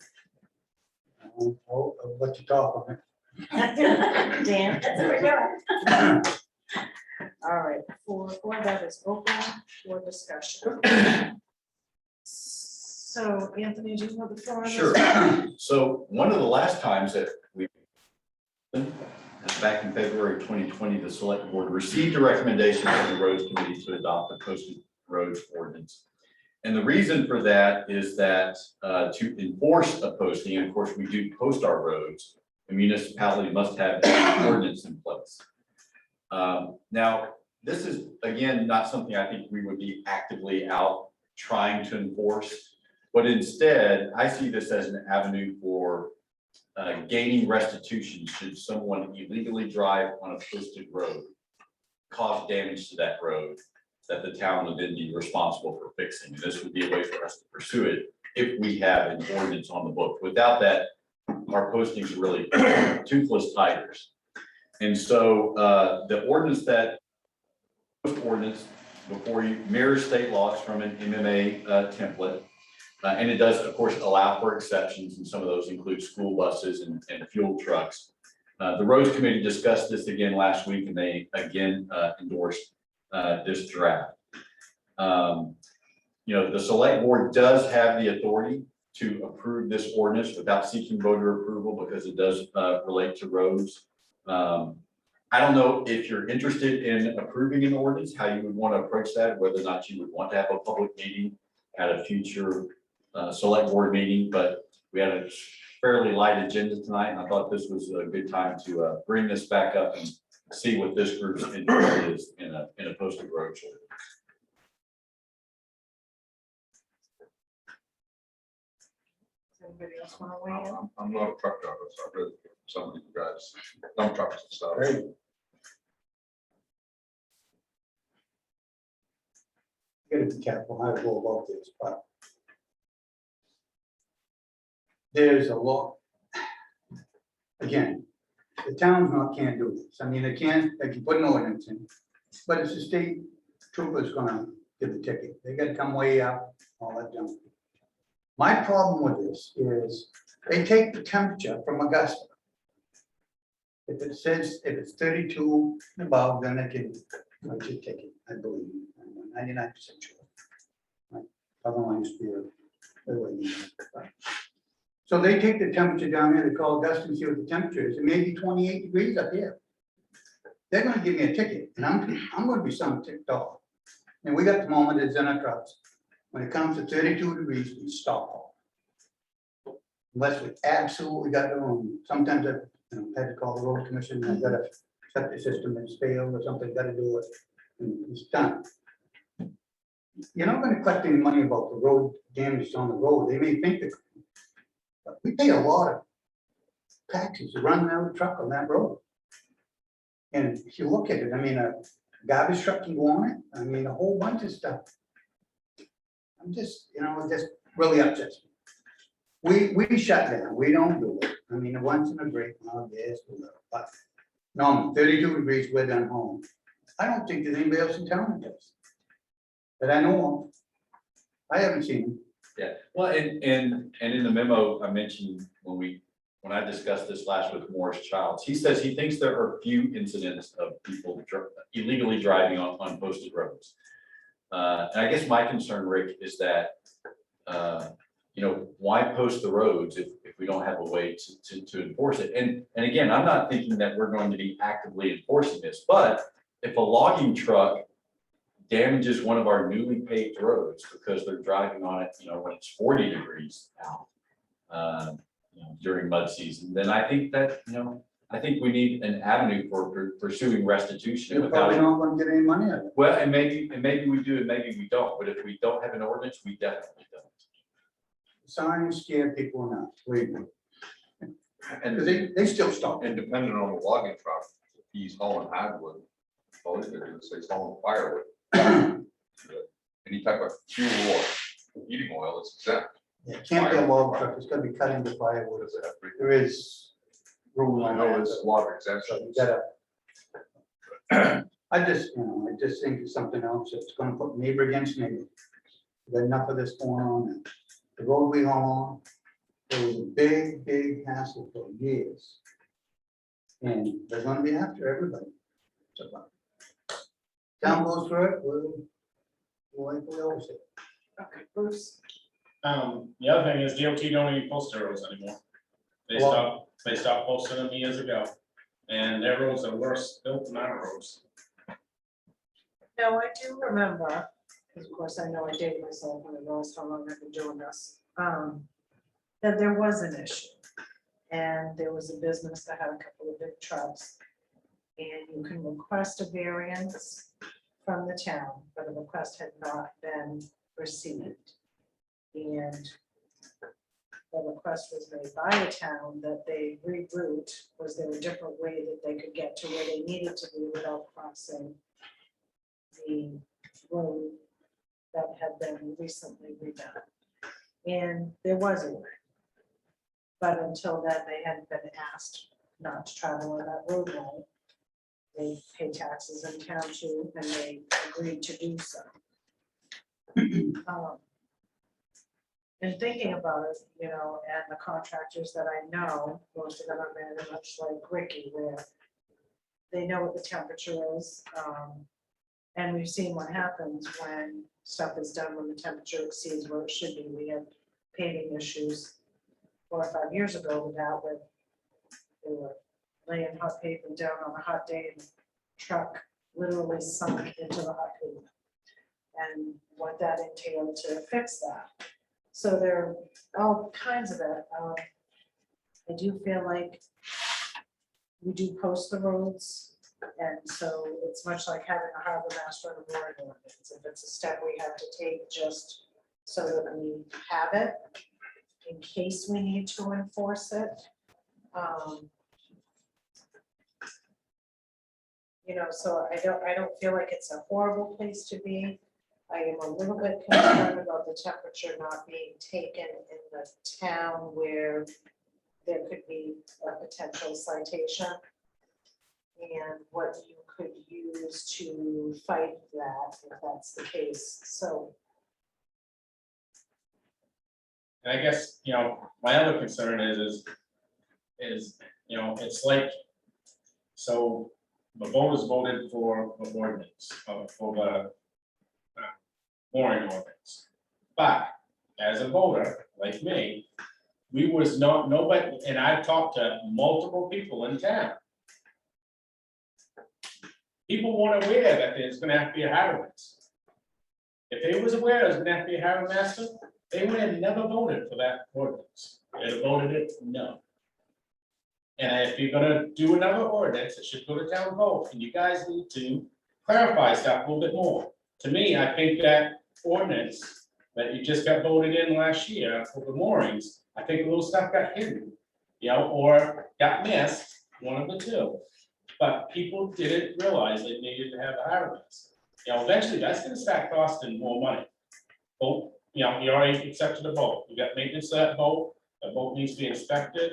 I'll let you talk on it. Dan. That's what we're doing. All right, for that is open for discussion. So Anthony, do you want the floor on this? Sure. So one of the last times that we, back in February 2020, the select board received a recommendation from the roads committee to adopt a posted roads ordinance. And the reason for that is that to enforce a posting, and of course, we do post our roads, the municipality must have an ordinance in place. Now, this is, again, not something I think we would be actively out trying to enforce, but instead, I see this as an avenue for gaining restitution should someone illegally drive on a posted road, cause damage to that road that the town would then be responsible for fixing. And this would be a way for us to pursue it if we have an ordinance on the book. Without that, our postings are really toothless tigers. And so the ordinance before you mirrors state laws from an MMA template. And it does, of course, allow for exceptions, and some of those include school buses and fuel trucks. The roads committee discussed this again last week, and they again endorsed this draft. The select board does have the authority to approve this ordinance without seeking voter approval because it does relate to roads. I don't know if you're interested in approving an ordinance, how you would want to approach that, whether or not you would want to have a public meeting at a future select board meeting, but we had a fairly light agenda tonight, and I thought this was a good time to bring this back up and see what this group's interest is in a posted road show. Does anybody else want to weigh in? I'm not a truck driver, so I've read some of you guys, dump trucks and stuff. Great. Gotta be careful how to go about this, but there's a lot. Again, the town's can't do this. I mean, they can put an ordinance in, but it's the state trooper's gonna give the ticket. They gotta come way up, all that junk. My problem with this is they take the temperature from Augusta. If it says, if it's 32 and above, then they can write your ticket, I believe. I'm 99% sure. Right. Otherwise, so they take the temperature down there, they call Augusta and see what the temperature is. It may be 28 degrees up here. They're gonna give me a ticket, and I'm gonna be some ticked off. And we got thermometers in our trucks. When it comes to 32 degrees, we stop. Unless we absolutely got to own. Sometimes I had to call the road commission, I've got a septic system that's failed or something, got to do it. And it's done. You're not going to collect any money about the road damage on the road. They may think that, but we pay a lot of taxes to run that truck on that road. And if you look at it, I mean, a garbage truck can go on it. I mean, a whole bunch of stuff. I'm just, it just really upsets me. We shut down, we don't do it. I mean, once in a great while, yes, but no, 32 degrees, we're done home. I don't think there's anybody else in town that does. That I know of. I haven't seen them. Yeah, well, and in the memo I mentioned when I discussed this last with Morris Childs, he says he thinks there are few incidents of people illegally driving on posted roads. And I guess my concern, Rick, is that, why post the roads if we don't have a way to enforce it? And again, I'm not thinking that we're going to be actively enforcing this, but if a logging truck damages one of our newly paved roads because they're driving on it, when it's 40 degrees out, during mud season, then I think that, I think we need an avenue for pursuing restitution. You're probably not going to get any money out of it. Well, and maybe we do, and maybe we don't, but if we don't have an ordinance, we definitely don't. Signs scare people enough, believe me. And Because they still stop. And depending on the logging truck, if he's hauling hardwood, all he's gonna do is say he's hauling firewood. Any type of fuel or heating oil is exempt. It can't be a log truck, it's gonna be cutting the firewood. Does it have to be? There is rule I on know that. there's a lot of So exemptions. you gotta. I just think it's something else that's gonna put neighbor against neighbor. We've got enough of this going on. The road we haul on, it was a big hassle for years. And they're gonna be after everybody. So, town goes through it, we'll like we always say. Okay, Bruce. The other thing is DOT don't even post their roads anymore. They stopped posting them years ago. And their roads are worse built than our roads. Now, I do remember, because of course I know I dated myself when I realized how long I've been doing this, that there was an issue. And there was a business that had a couple of big trucks. And you can request a variance from the town, but the request had not been received. And the request was made by the town that they reroute, was there a different way that they could get to where they needed to be without crossing the road that had been recently redone. And there was a way. But until then, they hadn't been asked not to travel on that roadway. They pay taxes in town too, and they agreed to do so. And thinking about it, you know, and the contractors that I know, most of them are very much like Ricky, where they know what the temperature is. And we've seen what happens when stuff is done when the temperature exceeds where it should be. We had paving issues 4 or 5 years ago with that, where they were laying hot pavement down on a hot day and the truck literally sunk into the hot pavement. And what that entailed to fix that. So there are all kinds of it. I do feel like we do post the roads. And so it's much like having a harbor master and a mooring ordinance. If it's a step we have to take just so that we have it in case we need to enforce it. You know, so I don't feel like it's a horrible place to be. I am a little bit concerned about the temperature not being taken in the town where there could be a potential citation. And what you could use to fight that, if that's the case, so. And I guess, you know, my other concern is, you know, it's like, so the voters voted for the ordinance, for the mooring ordinance. But as a voter, like me, we was not, nobody, and I've talked to multiple people in town. People weren't aware that there's gonna have to be a harbor master. If they was aware there's gonna have to be a harbor master, they would have never voted for that ordinance. They'd have voted it no. And if you're gonna do another ordinance, it should go to town vote, and you guys need to clarify stuff a little bit more. To me, I think that ordinance that you just got voted in last year for the moorings, I think a little stuff got hidden, you know, or got missed, one of the two. But people didn't realize they needed to have a harbor master. You know, eventually that's gonna start costing more money. Boat, you know, you already accepted a boat, you got maintenance of that boat needs to be inspected.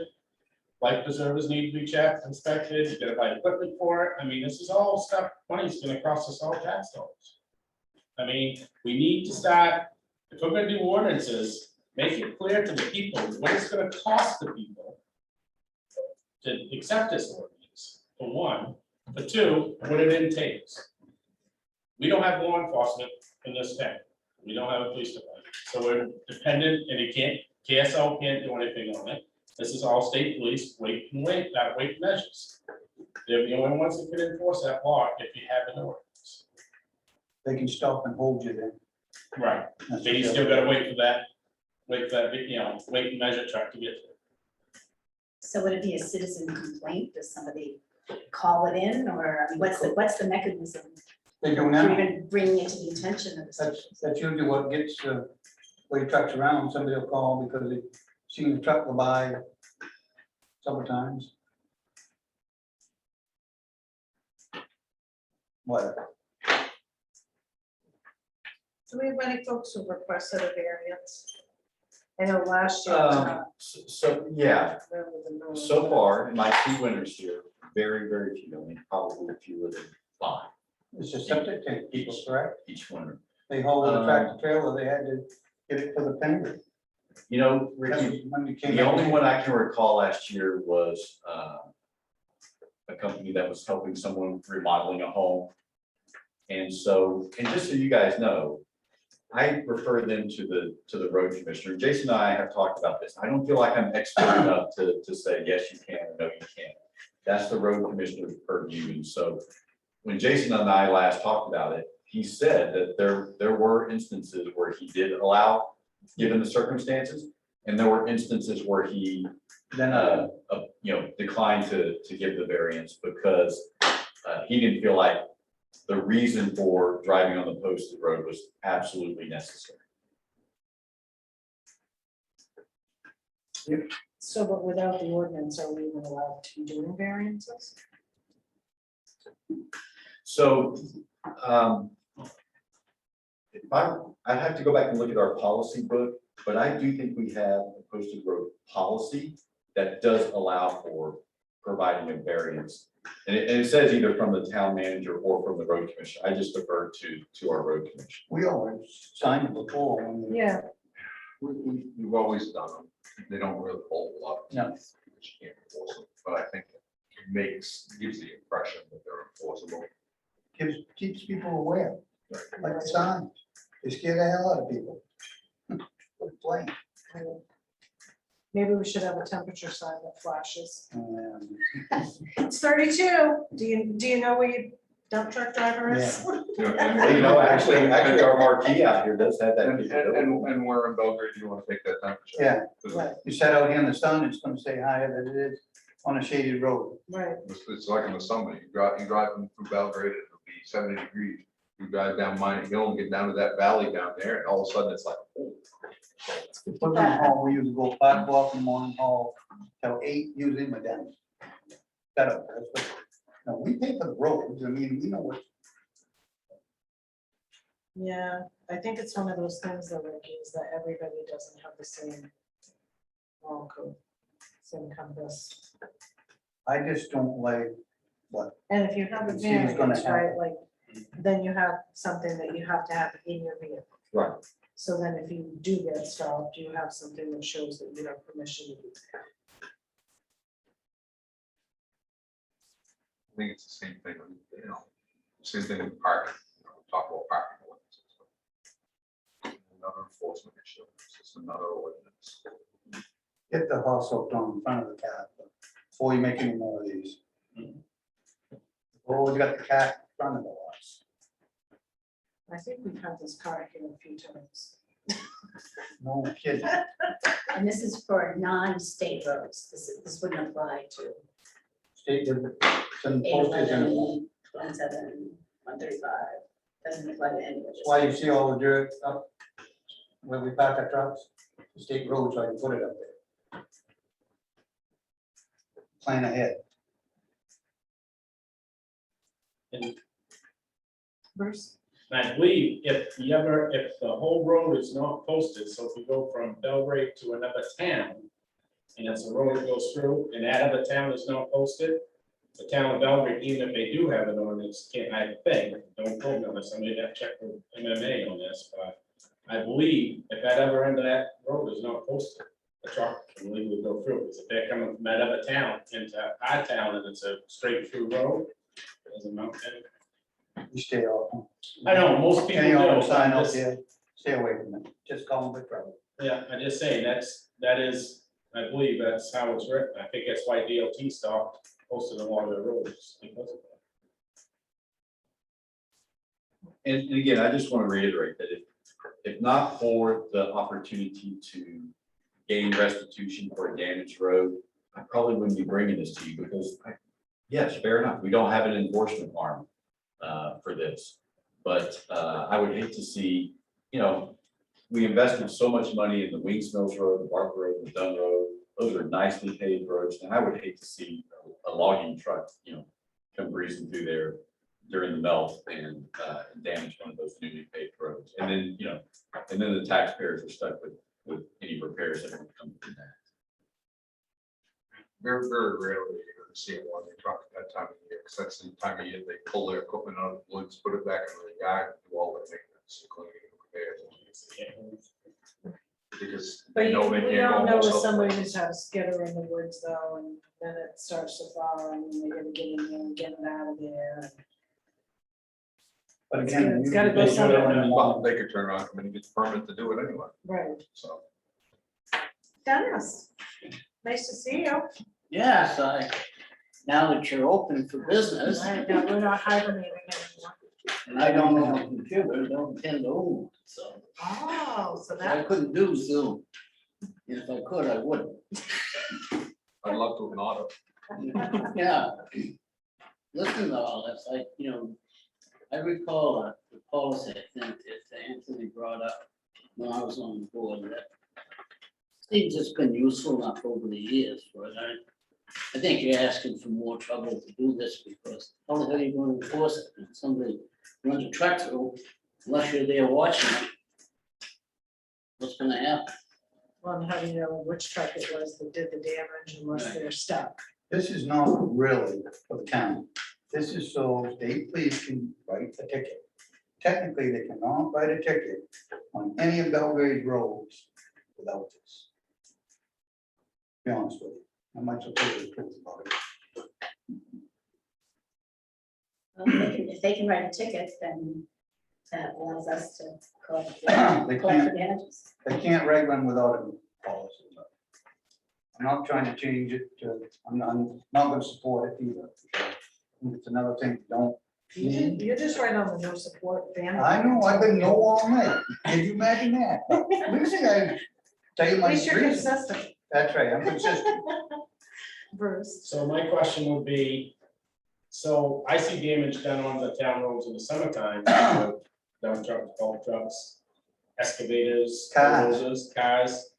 Life preservers need to be checked, inspected, you gotta buy equipment for it. I mean, this is all stuff, money's gonna cost us all tax dollars. I mean, we need to start, if we're gonna do ordinances, make it clear to the people what it's gonna cost the people to accept this ordinance, for one. For two, what it entails. We don't have law enforcement in this town. We don't have a police department. So we're dependent, and it can't, KSO can't do anything on it. This is all state police, weight measures. They're the only ones that can enforce that law if you have an ordinance. They can stop and hold you then. Right, but you still gotta wait for that, you know, weight and measure truck to get there. So would it be a citizen complaint? Does somebody call it in, or I mean, what's the mechanism They do for now. even bringing it to the attention of the citizen? That's usually what gets, weight trucks around. Somebody will call because they've seen the truck go by several times. What? Do we have any folks who requested a variance? I know last year. Yeah, rather than no one. so far, in my 2 winters here, very, very few, I mean, probably fewer than 5 It's a septic tank, people, correct? each winter. They hauled the tractor trailer, they had to get it to the pender. You know, That's Ricky, when you came the back. only one I can recall last year was a company that was helping someone remodeling a home. And so, and just so you guys know, I refer them to the road commissioner. Jason and I have talked about this. I don't feel like I'm expert enough to say, yes, you can, or no, you can't. That's the road commissioner's purview. And so when Jason and I last talked about it, he said that there were instances where he did allow, given the circumstances, and there were instances where he then, declined to give the variance because he didn't feel like the reason for driving on the posted road was absolutely necessary. So, but without the ordinance, are we even allowed to do variances? So, I'd have to go back and look at our policy book, but I do think we have a posted road policy that does allow for providing a variance. And it says either from the town manager or from the road commissioner. I just defer to our road commissioner. We always signed it before when we. Yeah, We've always done them. They don't really hold a lot. No. Because you can't enforce them, but I think it gives the impression that they're enforceable. Keeps people aware, like the signs. They scare the hell out of people. Plain. maybe we should have a temperature sign that flashes. Um, It's 32. Do you know where your dump truck driver is? Actually, our marquee out here does have that. And where in Belgrade do you want to take that temperature? Yeah. 'Cause Right, You set out here in the sun, it's gonna stay higher than it is on a shaded road. right. It's like in the summer, you drive through Belgrade, it'll be 70 degrees. You drive down Minot Hill and get down to that valley down there, and all of a sudden it's like, oh. Put in the hall, we usually go 5 o'clock in the morning hall till 8, usually my dad. Better. No, we pay for the roads, I mean, we know what. Yeah, I think it's one of those things that is that everybody doesn't have the same law code, same compass. I just don't like what, And if you have a See what's gonna variance, right, like, then you have something that you have to have in your vehicle. Right. So then if you do get stopped, you have something that shows that you have permission to do that. I think it's the same thing, same thing with parking, talk about parking ordinances. Another enforcement issue, it's just another ordinance. get the horse hooked on in front of the cat before you make any more of these. Oh, you got the cat in front of the horse. I think we've had this car here a few times. No kidding. And this is for non-state roads. This wouldn't apply to State did some postage and 811, 27, 135. Doesn't apply to any of that's why you see all the dirt up where we park our trucks, the state roads, so I can put it up there. Plan ahead. Bruce? I believe if the whole road is not posted, so if you go from Belgrade to another town, and it's a road that goes through, and that other town is not posted, the town of Belgrade, even if they do have an ordinance, can't, I think, don't quote me on this, somebody have to check with MMA on this, but I believe if that other end of that road is not posted, the truck can legally go through, because if they're coming from that other town into our town, and it's a straight through road, it doesn't amount to anything. You stay off. I know, most people Any do. other sign I'm out just- there, stay away from it, just call them for trouble. Yeah, I just saying, that is, I believe that's how it's written. I think that's why DOT stopped posting a lot of the roads because of that. And again, I just want to reiterate that if not for the opportunity to gain restitution for a damaged road, I probably wouldn't be bringing this to you because, yes, fair enough, we don't have an enforcement arm for this. But I would hate to see, we invested so much money in the Wings Mills Road, the Barker Road, the Dunn Road. Those are nicely paved roads, and I would hate to see a logging truck, come breezing through there during the melt and damage one of those newly paved roads. And then, the taxpayers are stuck with any repairs that would come from that. Very, very rarely you're gonna see a logging truck at that time of year, because that's the time of year they pull their equipment out of the woods, put it back in the yard, and do all the maintenance, including repairs. Because But they know they we can't all go know most with other somebody places. who's had a skidder in the woods though, and then it starts to thaw and then they gotta get in there and get it out of there. But again. It's gotta go usually they do it somewhere. on Well, the- they could turn around, and come in and get the permit to do it anyway, Right. so. Dennis, nice to see you. Yes, now that you're open for business, Right, now we're not hibernating anymore. and I don't own a computer, don't intend to own one, so Oh, so I that, couldn't do Zoom. And if I could, I wouldn't. I'd love to not have. Yeah. Listen to all this, I recall the policy, I think, that Anthony brought up when I was on the board, that seems it's been useful enough over the years, but I think you're asking for more trouble to do this, because how the hell are you going to enforce it? When somebody runs a truck through, unless you're there watching it, what's gonna happen? well, how do you know which truck it was that did the damage unless Right. they're stuck? This is not really for the town. This is so state police can write a ticket. Technically, they cannot write a ticket on any of Belgrade's roads without this. Be honest with you, I might as well tell you the truth about it. If they can write a ticket, then that allows us to collect They collect the can't, damages. they can't write one without a policy. I'm not trying to change it to, I'm not gonna support it either. It's another thing, don't. You're just right on the no support ban. I know, I've been no all night. Can you imagine that? Lucy, I tell you At my least you're reason. consistent, That's right, I'm consistent. Bruce. So my question would be, so I see damage done on the town roads in the summertime, with dump trucks, bulk trucks, excavators, Cars. bulldozers, cars.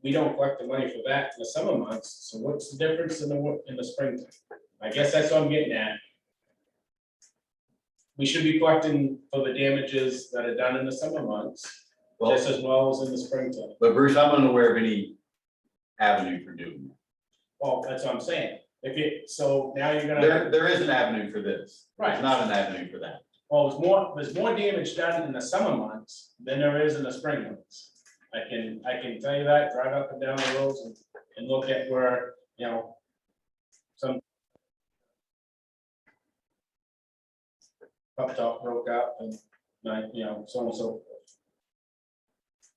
We don't collect the money for that in the summer months, so what's the difference in the springtime? I guess that's what I'm getting at. We should be collecting for the damages that are done in the summer months, Well, just as well as in the springtime. but Bruce, I'm unaware of any avenue for doing that. Well, that's what I'm saying. So now you're gonna. There is an avenue for this. There's Right. not an avenue for that. Well, there's more damage done in the summer months than there is in the spring months. I can tell you that, drive up and down the roads and look at where, some up top broke up and, so on and so forth.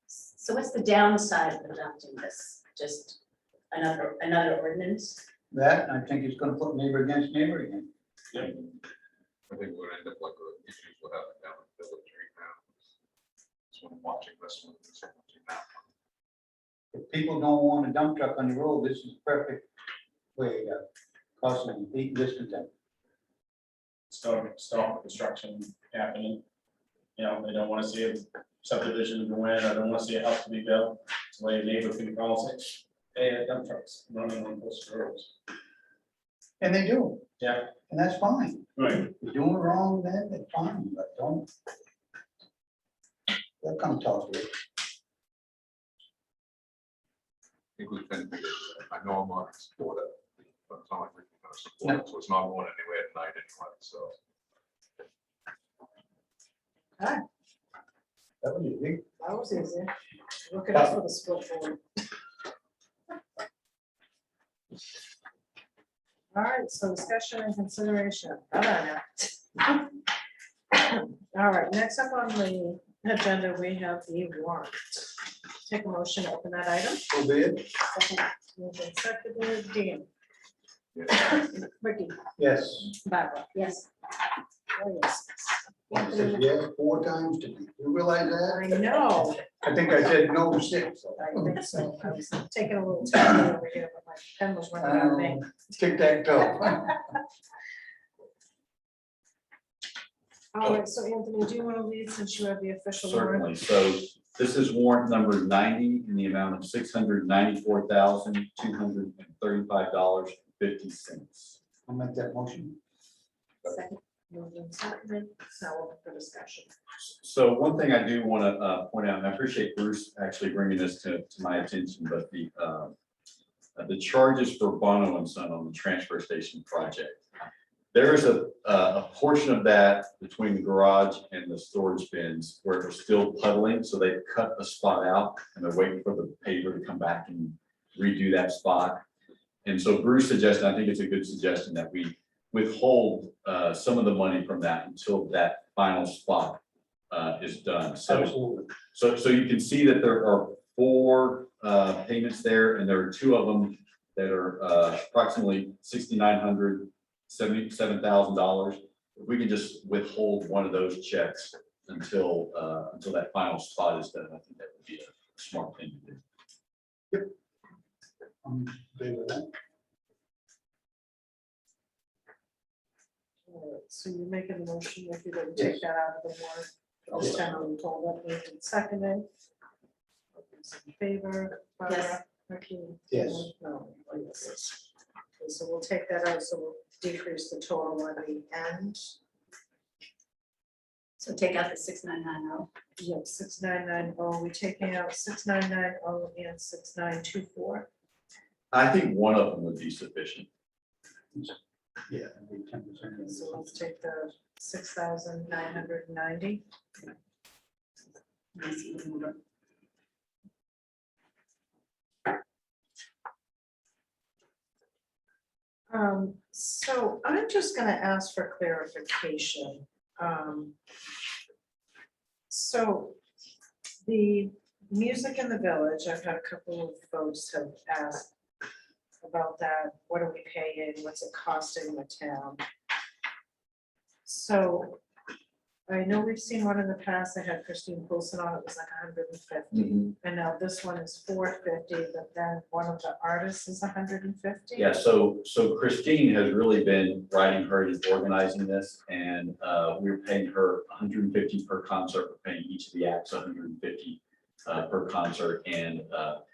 So what's the downside of adopting this? Just another ordinance? That, I think it's gonna put neighbor against neighbor again. I think we're gonna end up like the issues we're having down in the village right now. So I'm watching this one, this one, watching that one. If people don't want a dump truck on the road, this is perfect way to cause them deep discontent. Stop construction happening. They don't wanna see a subdivision go in, I don't wanna see a house to be built. So a neighbor can call and say, hey, dump trucks running on those roads. And they do. Yeah. And that's fine. Right. If you're doing wrong, then that's fine, but don't. They'll come talk to you. I think we've been, I know I'm not in support of it, but it's not like we're gonna support it, so it's not going anywhere tonight anyway, so. That was easy. That was easy. Look at us with a split board. All right, so discussion and consideration. All right, next up on the agenda, we have the warrant. Take a motion to open that item. So be it. Second, moved and seconded. Dean. Ricky. Yes. Barbara. Yes. Oh, yes. I said yes 4 times today. You realize I that? know. I think I said no 6. I think so. I was taking a little time over here, but my pen was running out of ink. Tic tac toe. All right, so Anthony, do you want to lead since you have the official warrant? Certainly. So this is warrant number 90 in the amount of $694,235.50. I'll make that motion. Second. Moved and seconded. Now open for discussion. So one thing I do want to point out, and I appreciate Bruce actually bringing this to my attention, but the charges for Bono and Son on the transfer station project. There is a portion of that between the garage and the storage bins where it's still puddling, so they've cut a spot out and they're waiting for the paver to come back and redo that spot. And so Bruce suggested, I think it's a good suggestion that we withhold some of the money from that until that final spot is done. So, Absolutely. so you can see that there are 4 payments there, and there are 2 of them that are approximately $6,900, $77,000. If we can just withhold one of those checks until that final spot is done, I think that would be a smart thing to do. I'm in favor of that. So you're making a motion if you're gonna take that out of the warrant. This time we told that moved and seconded. All those in favor, Barbara, Yes. Ricky? Yes. No, oh, yes. Okay, so we'll take that out, so we'll decrease the total at the end. So take out the 6,990. Yeah, 6,990, we taking out 6,990 and 6,924. I think one of them would be sufficient. Yeah. I think 10%. So let's take the 6,990. So I'm just gonna ask for clarification. So the music in the village, I've had a couple of folks have asked about that. What do we pay in? What's it costing the town? So I know we've seen one in the past. I had Christine Poulsen on, it was like 150. And now this one is 450, but then one of the artists is 150. Yeah, so Christine has really been writing her and organizing this, and we're paying her 150 per concert. We're paying each of the acts 150 per concert, and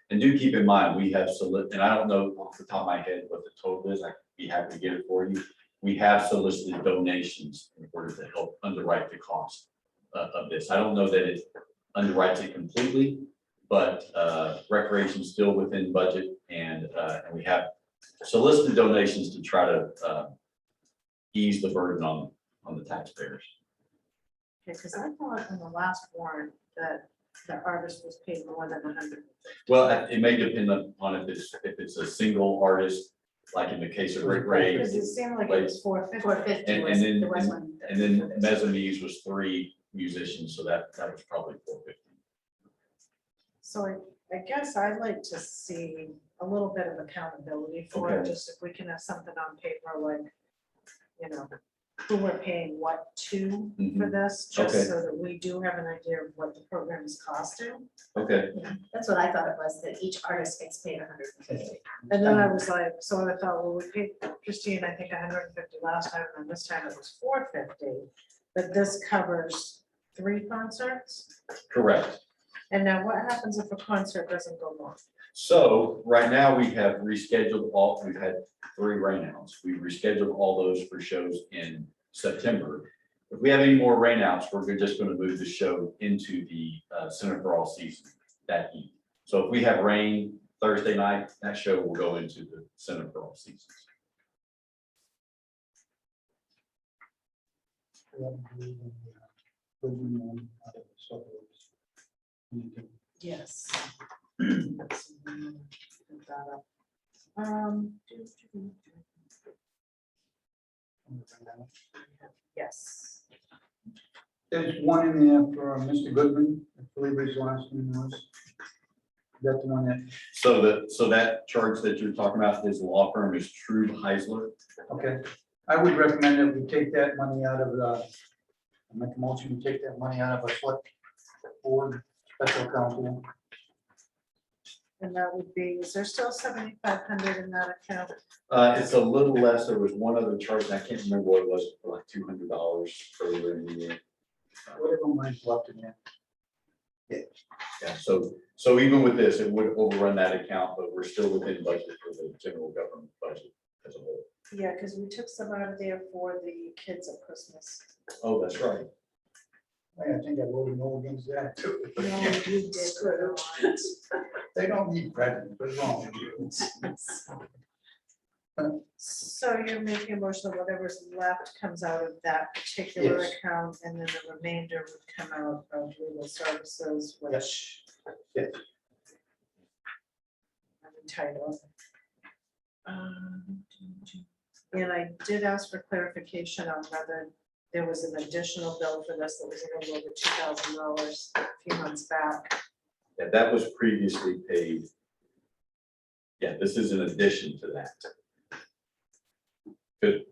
do keep in mind, we have and I don't know off the top of my head what the total is. I'd be happy to get it for you. We have solicited donations in order to help underwrite the cost of this. I don't know that it underwrites it completely, but recreation is still within budget, and we have solicited donations to try to ease the burden on the taxpayers. Okay, because I thought in the last warrant that the artist was paid more than 100. Well, it may depend on if it's a single artist, like in the case of Rick Ray, Because it seemed like it was 450. 450 And- was, and then- there was one. and then Mezzanines was 3 musicians, so that was probably 450. So I guess I'd like to see a little bit of accountability for it, Okay. just if we can have something on paper, like, you know, who we're paying what to for this, just Okay. so that we do have an idea of what the program is costing. Okay, That's what I thought it was, that each artist gets paid 150. And then I was like, so I thought, well, we paid Christine, I think 150 last time, and this time it was 450. But this covers 3 concerts. correct. And now what happens if a concert doesn't go on? So right now we have rescheduled we've had 3 rainouts. We rescheduled all those for shows in September. If we have any more rainouts, we're just going to move the show into the Center for All Seasons that evening. So if we have rain Thursday night, that show will go into the Center for All Seasons. Yes. Yes. There's one in there for Mr. Goodman, I believe his last name was. That's the one that, So that charge that you're talking about, his law firm is True Heisler. okay. I would recommend that we take that money out of the, make a motion to take that money out of a select board special account. And that would be, is there still 7,500 in that account? It's a little less. There was one other charge, and I can't remember what it was, for like $200 earlier in the year. Whatever money's left in there. Yeah, so even with this, it would overrun that account, but we're still within budget for the general government budget as a whole. Yeah, because we took some out of there for the kids at Christmas. Oh, that's right. I think I voted no against that too. No, you did not. They don't need presents, what's wrong with you? So you're making a motion that whatever's left comes out of that particular Yes. account, and then the remainder would come out of legal services, which Yes. I'm entitled. And I did ask for clarification on whether there was an additional bill for this that was a little over $2,000 a few months back. Yeah, that was previously paid. Yeah, this is in addition to that. Good,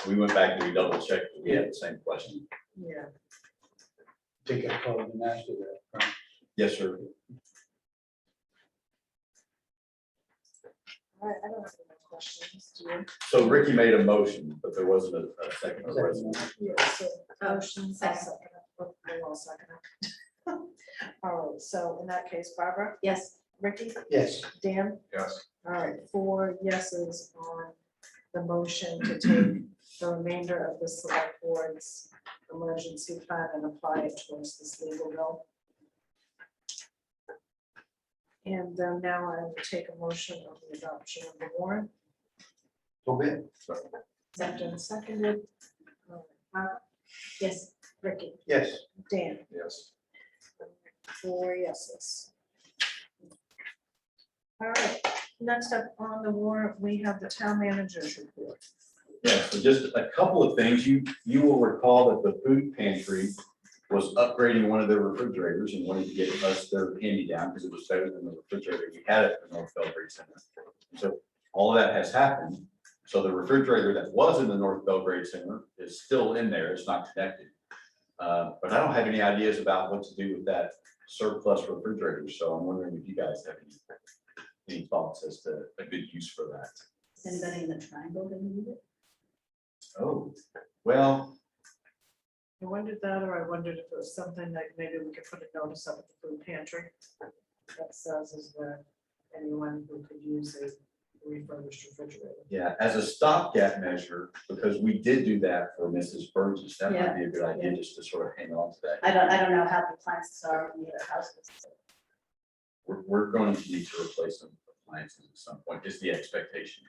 we went back and we double checked, we had the same question. Yeah. Take a call and ask you that. Yes, sir. All right, I don't have any more questions. Do you? So Ricky made a motion, but there wasn't a second. Yeah, so motion, Second. second. I will second it. All right, so in that case, Barbara, Yes, Ricky, Yes, Dan, Yes. all right, 4 yeses on the motion to take the remainder of the select board's emergency plan and apply it towards this legal bill. And now I will take a motion of the adoption of the warrant, so be it. moved and seconded. All right, Barbara, yes, Ricky, Yes, Dan, Yes. 4 yeses. All right, next up on the warrant, we have the town manager's report. Yeah, so just a couple of things. You will recall that the food pantry was upgrading one of their refrigerators and wanted to get us their handy down because it was better than the refrigerator we had at the North Belgrade Center. So all of that has happened. So the refrigerator that was in the North Belgrade Center is still in there. It's not connected. But I don't have any ideas about what to do with that surplus refrigerator. So I'm wondering if you guys have any thoughts as to a good use for that. is anybody in the triangle gonna need it? Oh, well, I wondered that, or I wondered if it was something like maybe we could put a notice up at the food pantry that says is there anyone who could use a refurbished refrigerator. yeah, as a stopgap measure, because we did do that for Mrs. Burgess, that might be a good idea just to sort of hang on to that. I don't know how the appliances are in your houses. We're going to need to replace some appliances at some point, is the expectation.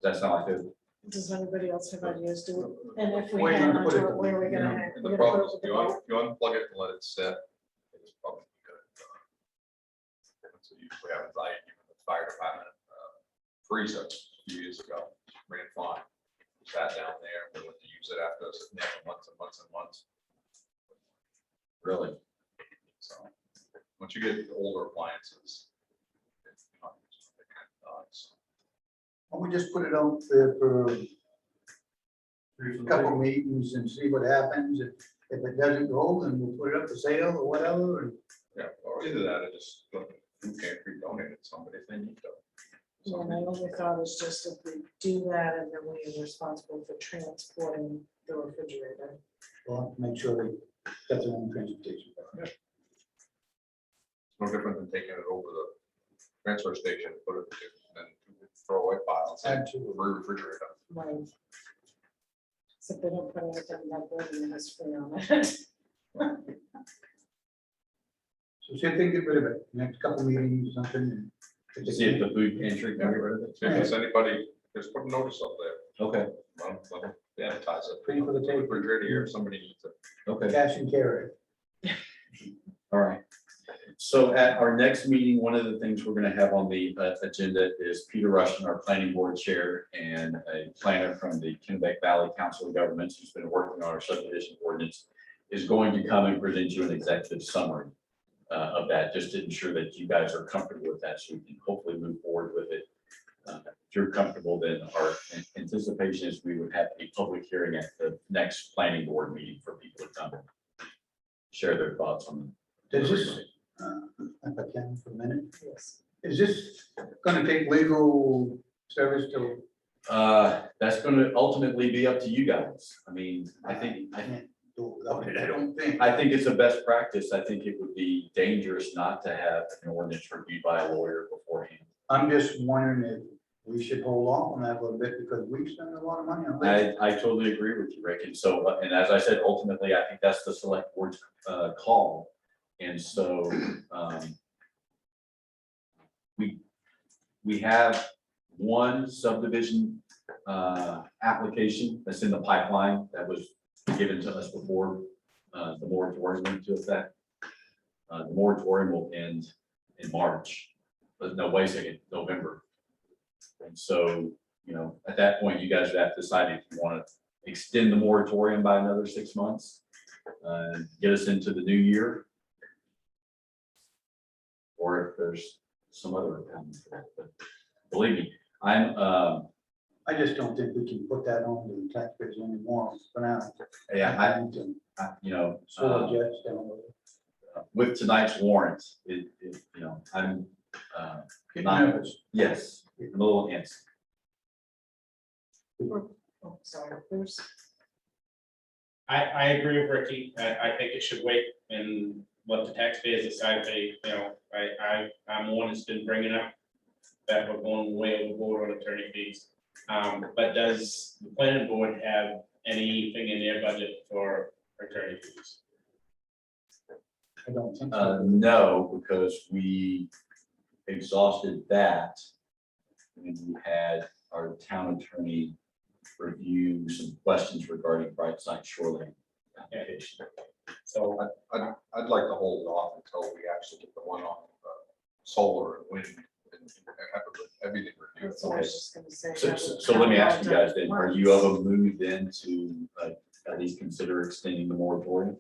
That's not like it. Does anybody else have ideas? Do we, and if we Where you hang gonna on put to it? it, where are we gonna hang? And we're the gonna put problem it is, with the if boat? you unplug it and let it sit, it's probably good. That's what usually happens. I, even the fire department, freezer a few years ago, ran fine. Sat down there, we went to use it after sitting there for months and months and months. Really? So, once you get older appliances, it's not, it kind of dies. why don't we just put it out there for a couple of meetings and see what happens. If it doesn't go, then we'll put it up for sale or whatever. And Yeah, or either that or just let the food pantry donate it to somebody if they need to. Yeah, my only thought is just if we do that and then we are responsible for transporting the refrigerator. we'll have to make sure they got their own transportation. It's no different than taking it over the transfer station, put it in throw away piles, and refrigerator. Right. So they don't put anything in that building that's free on it. So see if they can get rid of it, next couple of meetings or something. And if they See if can't, the food pantry can get rid of it. So if there's anybody, just put a notice up there, Okay, let them advertise it. Free for the taking. Refrigerator here, if somebody needs it. okay, Cash and carry. all right. So at our next meeting, one of the things we're gonna have on the agenda is Peter Rushton, our planning board chair, and a planner from the Kennebec Valley Council of Governments, who's been working on our subdivision ordinance, is going to come and present you an executive summary of that, just to ensure that you guys are comfortable with that, so we can hopefully move forward with it. If you're comfortable, then our anticipation is we would have a public hearing at the next planning board meeting for people to come and share their thoughts on it. Does this, if I can for a minute, Yes. is this gonna take legal service to? That's gonna ultimately be up to you guys. I mean, I can't do it without it, I don't think. think it's a best practice. I think it would be dangerous not to have an ordinance reviewed by a lawyer beforehand. I'm just wondering if we should hold off on that a little bit because we spend a lot of money on it. I totally agree with you, Rick. And so, and as I said, ultimately, I think that's the select board's call. And so we have one subdivision application that's in the pipeline that was given to us before the moratorium went into effect. The moratorium will end in March, but no, wait a second, November. And so, you know, at that point, you guys would have to decide if you want to extend the moratorium by another 6 months, get us into the new year. Or if there's some other opinion for that, but believe me, I just don't think we can put that on the taxpayers anymore for now. you know, So judge down the road. with tonight's warrant, you know, I'm, Getting not, nervous. yes, I'm a little antsy. Oh, sorry, Bruce. I agree with Ricky. I think it should wait and let the taxpayers decide. They, you know, I'm one that's been bringing up that we're going way overboard on attorney fees. But does the planning board have anything in their budget for attorney fees? I don't think so. No, because we exhausted that when we had our town attorney review some questions regarding Brightside Shoreline application. So I'd like to hold off until we actually get the one on solar and wind and have everything reviewed. That's what I was just gonna say. So let me ask you guys then, are you of a mood then to at least consider extending the moratorium?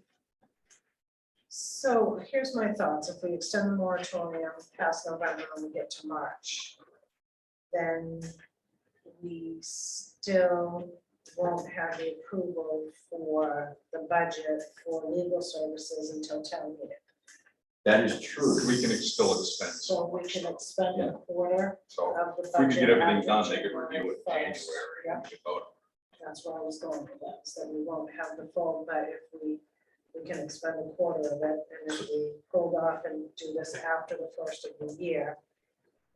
So here's my thoughts. If we extend the moratorium past November and we get to March, then we still won't have the approval for the budget for legal services until town meeting. That is true. We can still expend. So we can expend a quarter So of the if we budget. could get everything after done, they could January review it 1st. January Yep. and we could vote. That's where I was going with that, so we won't have the full, but if we can expend a quarter of it, and if we hold off and do this after the first of the year,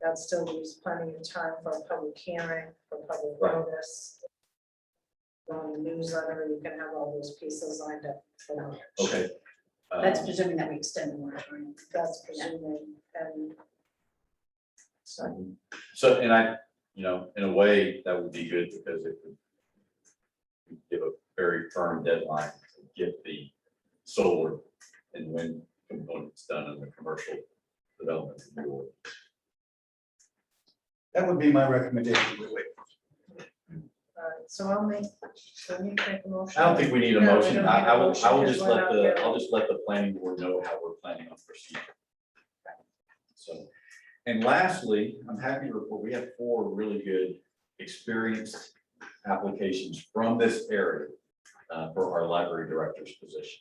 that still leaves plenty of time for a public hearing, for public Right. notice. On the newsletter, you can have all those pieces lined up for March. Okay. That's presuming that we extend the moratorium. That's presuming, and so, So, and I, you know, in a way, that would be good because it would give a very firm deadline to get the solar and wind components done in the commercial development. That would be my recommendation. We wait. so I'll make, so we need to make a motion. I don't think we need a No, we motion. don't I need a will motion because just we're let not there. I'll just let the planning board know how we're planning on proceeding. So, and lastly, I'm happy to report we have 4 really good experienced applications from this area for our library director's position.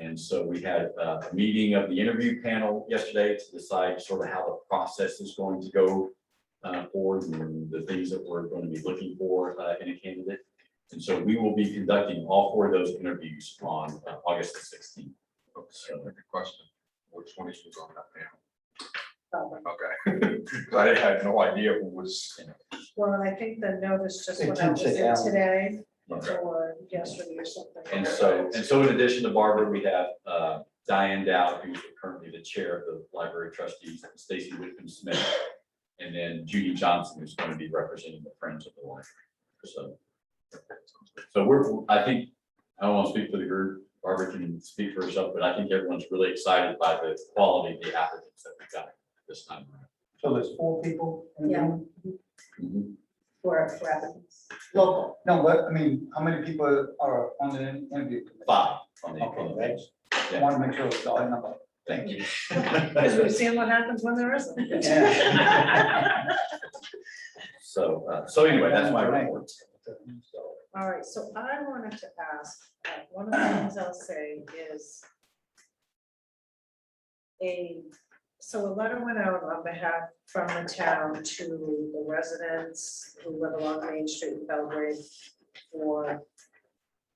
And so we had a meeting of the interview panel yesterday to decide sort of how the process is going to go forward and the things that we're going to be looking for in a candidate. And so we will be conducting all 4 of those interviews on August the 16th. So good question. Which one is on that panel? Oh, Okay. I had no idea who was. Well, I think the notice just It went did out, was say it Alan. today Okay. or yesterday or something? And so in addition to Barbara, we have Diane Dow, who's currently the chair of the library trustees, and Stacy Whitman Smith, and then Judy Johnson, who's going to be representing the Friends of the Library. So I think, I don't want to speak for the group, Barbara can speak for herself, but I think everyone's really excited by the quality of the applicants that we got this time around. So there's 4 people? in the Yeah. room? Mhm. For applicants, local. No, but I mean, how many people are on the interview? committee? 5 on the. Okay, that's, I Yeah. want to make sure it's all number. Thank you. Because we've seen what happens when there isn't. Yeah. So anyway, that's my report. All right, so I wanted to ask, one of the things I'll say is so a letter went out on behalf from the town to the residents who live along Main Street in Belgrade for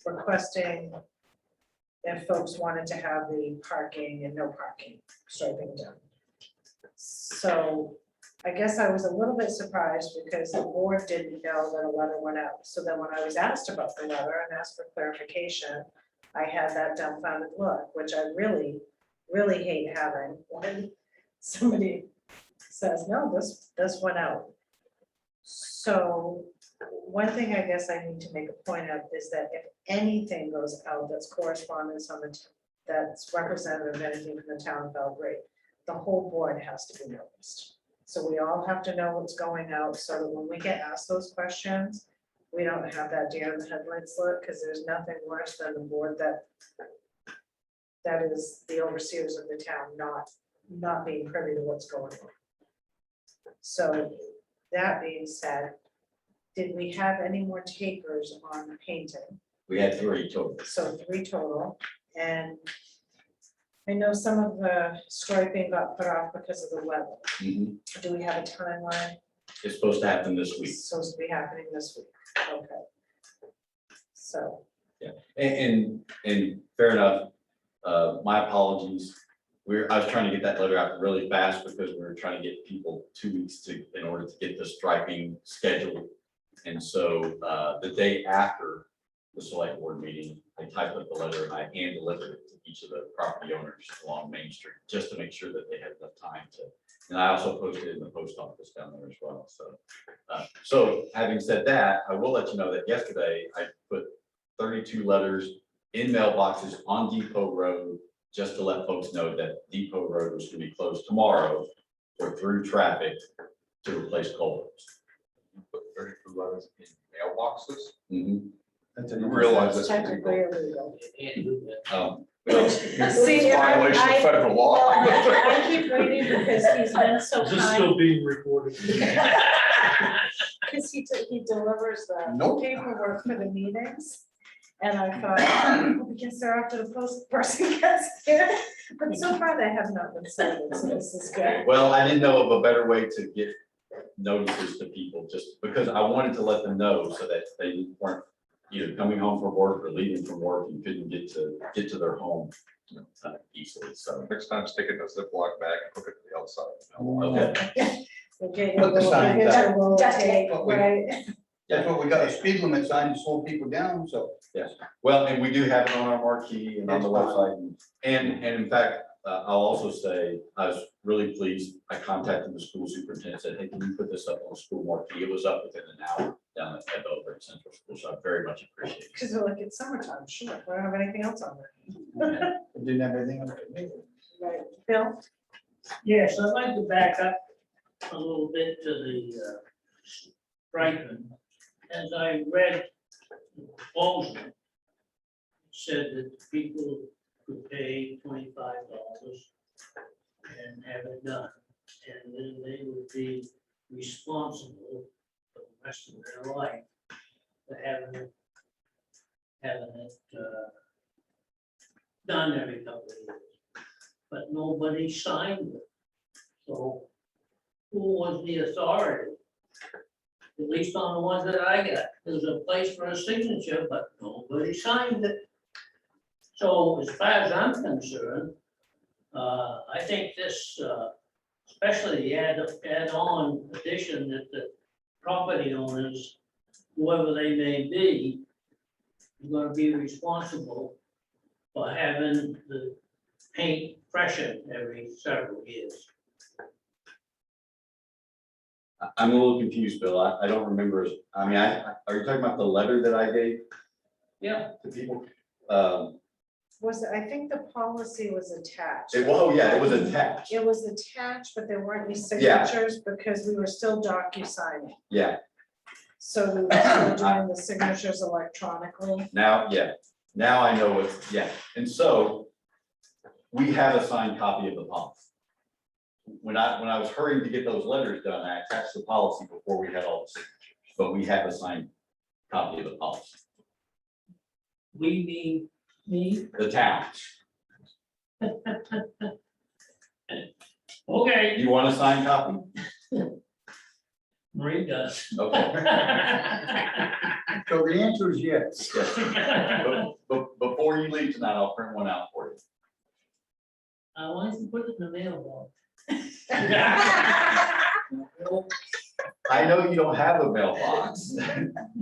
requesting if folks wanted to have the parking and no parking striping done. So I guess I was a little bit surprised because the board didn't know that a letter went out. So then when I was asked about the letter and asked for clarification, I had that dumbfounded look, which I really, really hate having when somebody says, no, this went out. So one thing I guess I need to make a point of is that if anything goes out that's correspondence on that's representative of anything from the town of Belgrade, the whole board has to be noticed. So we all have to know what's going out, so that when we get asked those questions, we don't have that deer in the headlights look, because there's nothing worse than the board that is the overseers of the town, not being privy to what's going on. So that being said, did we have any more takers on the painting? We had 3 total. So 3 total, and I know some of the striping got put off because of the weather. Mhm. Do we have a timeline? It's supposed to happen this week. It's supposed to be happening this week, okay. So, And fair enough, my apologies. I was trying to get that letter out really fast because we were trying to get people 2 weeks in order to get the striping scheduled. And so the day after the select board meeting, I typed up the letter and I hand delivered it to each of the property owners along Main Street, just to make sure that they had enough time to. And I also posted it in the post office down there as well. So having said that, I will let you know that yesterday I put 32 letters in mailboxes on Depot Road, just to let folks know that Depot Road was going to be closed tomorrow for through traffic to replace culverts. Put 32 letters in mailboxes. Mhm. That's You an realize that's that's technically illegal. You can't do that. Well, See, It's a violation of federal law. I keep waiting because he's been so Is this kind, still being recorded? because he delivers the Nope. paperwork for the meetings. And I thought, I guess they're after the post person gets here, but so far they have not been sent, so this is good. well, I didn't know of a better way to get notices to people, just because I wanted to let them know so that they weren't either coming home from work or leaving from work and couldn't get to their home, easily. So, Next time, stick it in a Ziploc bag and hook it to the outside. okay. Okay, Put the signs up. Duct tape. right? That's what we got, a speed limit sign to slow people down, so. Well, and we do have it on our marquee and on the That's fine. website. And in fact, I'll also say, I was really pleased. I contacted the school superintendent, said, hey, can you put this up on the school marquee? It was up within an hour down at Belgrade Central School, so I very much appreciate it. Because they're like, it's summertime, sure, we don't have anything else on there. Didn't have anything on it. Right, Bill? Yes, I'd like to back up a little bit to the striping. As I read the proposal, it said that people could pay $25 and have it done. And then they would be responsible for the rest of their life for having it done every couple of years. But nobody signed it. So who was the authority? At least on the ones that I got, there's a place for a signature, but nobody signed it. So as far as I'm concerned, I think this, especially the add-on addition that the property owners, whoever they may be, are gonna be responsible for having the paint freshened every several years. I'm a little confused, Bill. I don't remember. I mean, are you talking about the letter that I gave Yeah. to people? I think the policy was attached. It was attached. It was attached, but there weren't any Yeah. signatures because we were still docu-signing. Yeah, So we were still doing the signatures electronically. now I know what, and so we have a signed copy of the policy. When I was hurrying to get those letters done, I attached the policy before we had all the signatures, but we have a signed copy of the policy, We mean me? the towns. Okay. You want a signed copy? Marie does. Okay. So the answer is yes. Yes. But before you leave tonight, I'll print one out for you. Why don't you put it in the mailbox? I know you don't have a mailbox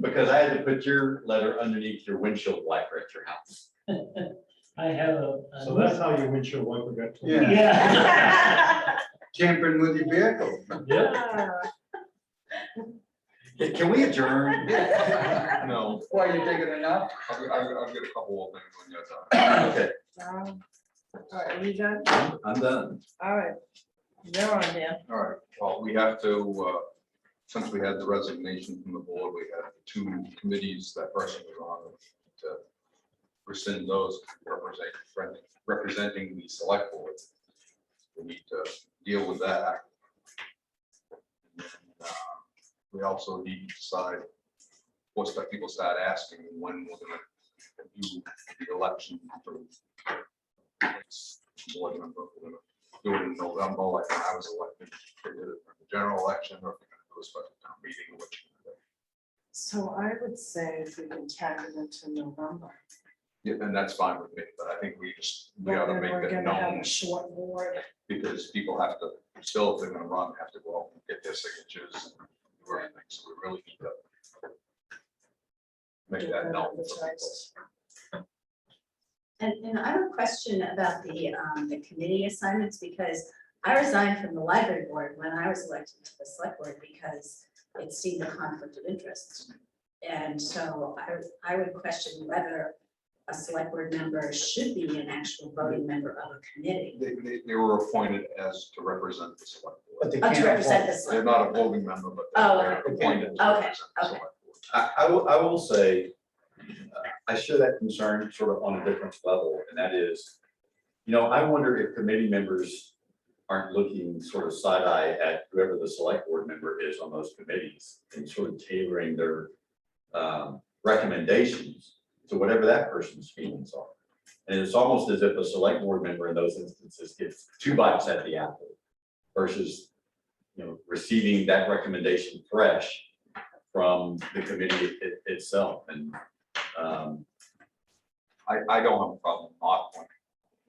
because I had to put your letter underneath your windshield wiper at your house. I have So that's how your windshield wiper got to. Yeah. Yeah. Tampering with your vehicle. Yeah. Can we adjourn? No, Why, you taking a nap? I'll get a couple more things on your time. Okay, All right, are you done? I'm done. All right. You're on there. All right, well, we have to, since we had the resignation from the board, we had 2 committees that person was on to rescind those representing the select board. We need to deal with that. And then, we also need to decide what's that people start asking when we're gonna do the election for next board member. We're gonna do it in November, like when I was elected, we did it for the general election, or if we're gonna do a special town meeting, which. So I would say if we can tag it into November. Yeah, and that's fine with me, but I think we But ought to then make we're that gonna have known, a short board. because people have to, still, if they're gonna run, have to go out and get their signatures and do everything, so we really need to make get that that known. for people. advertised. And I have a question about the committee assignments, because I resigned from the library board when I was elected to the select board because it seemed a conflict of interest. And so I would question whether a select board member should be an actual voting member of a committee. They were appointed as to represent the select board. But they Oh, to can't represent vote. the They're select. not a voting member, but Oh, they're okay. appointed to Okay, represent the okay. select board. I will say, I share that concern sort of on a different level, and that is, I wonder if committee members aren't looking sort of side eye at whoever the select board member is on those committees and sort of tailoring their recommendations to whatever that person's feelings are. And it's almost as if a select board member in those instances gets 2 bites at the apple versus, receiving that recommendation fresh from the committee itself. And I don't have a problem not appointing.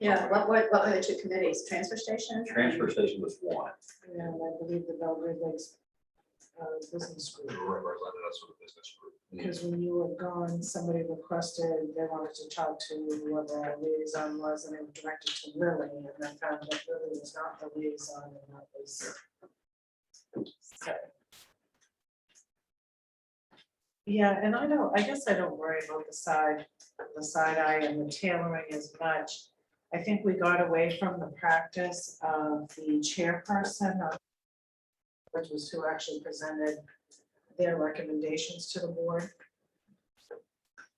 Yeah, what were the 2 committees? Transfer station? transfer station was one. And I believe the Belgrade Lakes business They group. represented us with a business group. Because when you were gone, somebody requested, they wanted to talk to whoever our liaison was, and they were directed to Lily, and I found that Lily was not the liaison, and that was. So. Yeah, and I guess I don't worry about the side eye and the tailoring as much. I think we got away from the practice of the chairperson, which was who actually presented their recommendations to the board.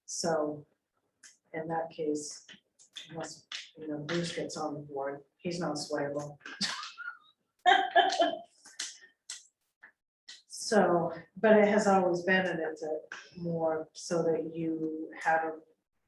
So in that case, unless, Bruce gets on the board, he's not swayable. So, but it has always been, and it's more so that you have a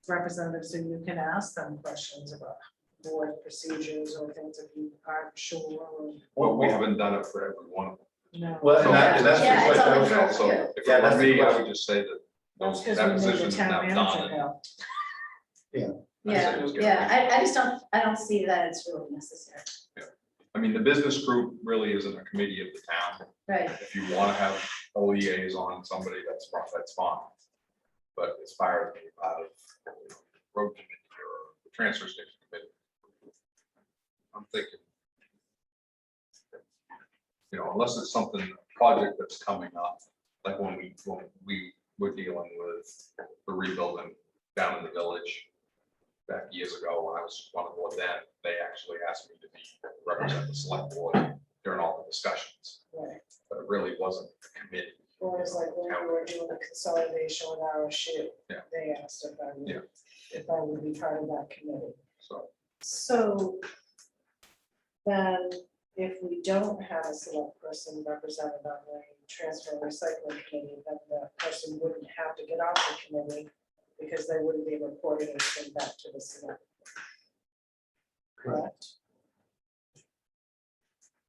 representative so you can ask them questions about board procedures or things if you aren't sure. Well, we haven't done it for every one of them. No. Well, and that's Yeah, it's just on like, the draft, So yeah. if Yeah, it that's were the me, I question. would just say that That's that because we made position the is town now manager done. go. Yeah, just get yeah, I just don't see that it's really necessary. I mean, the business group really isn't a committee of the town. Right, If you want to have a liaison, somebody that's fine. But as far as being part of road committee or the transfer station committee, I'm thinking, unless it's something, a project that's coming up, like when we were dealing with the rebuilding down in the village back years ago, when I was on the board then, they actually asked me to represent the select board during all the discussions, Right. but it really wasn't a committee. Or it's like when we were doing the consolidation with our shit, Yeah. they asked Yeah. if I would be part of that committee. So, So then if we don't have a select person represented on the transfer and recycling committee, then the person wouldn't have to get off the committee because they wouldn't be reporting anything back to the select. Correct?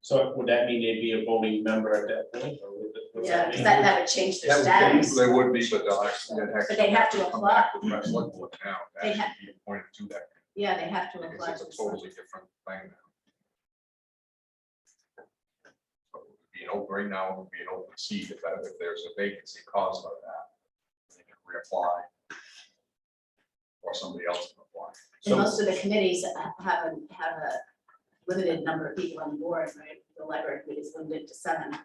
So would that mean they'd be a voting member at that point? Or would it- what's yeah, that because mean? that would change their status. they would be, but they'll actually. But they have to come apply. back to the select board now, They actually be appointed to that. Yeah, they have to Because apply it's to a the select. totally different thing now. So it would be an open, right now, it would be an open seat if there's a vacancy caused by that. They can reapply. Or somebody else can apply. And most of the committees have a limited number of people on the board, right? The library committee is limited to 7.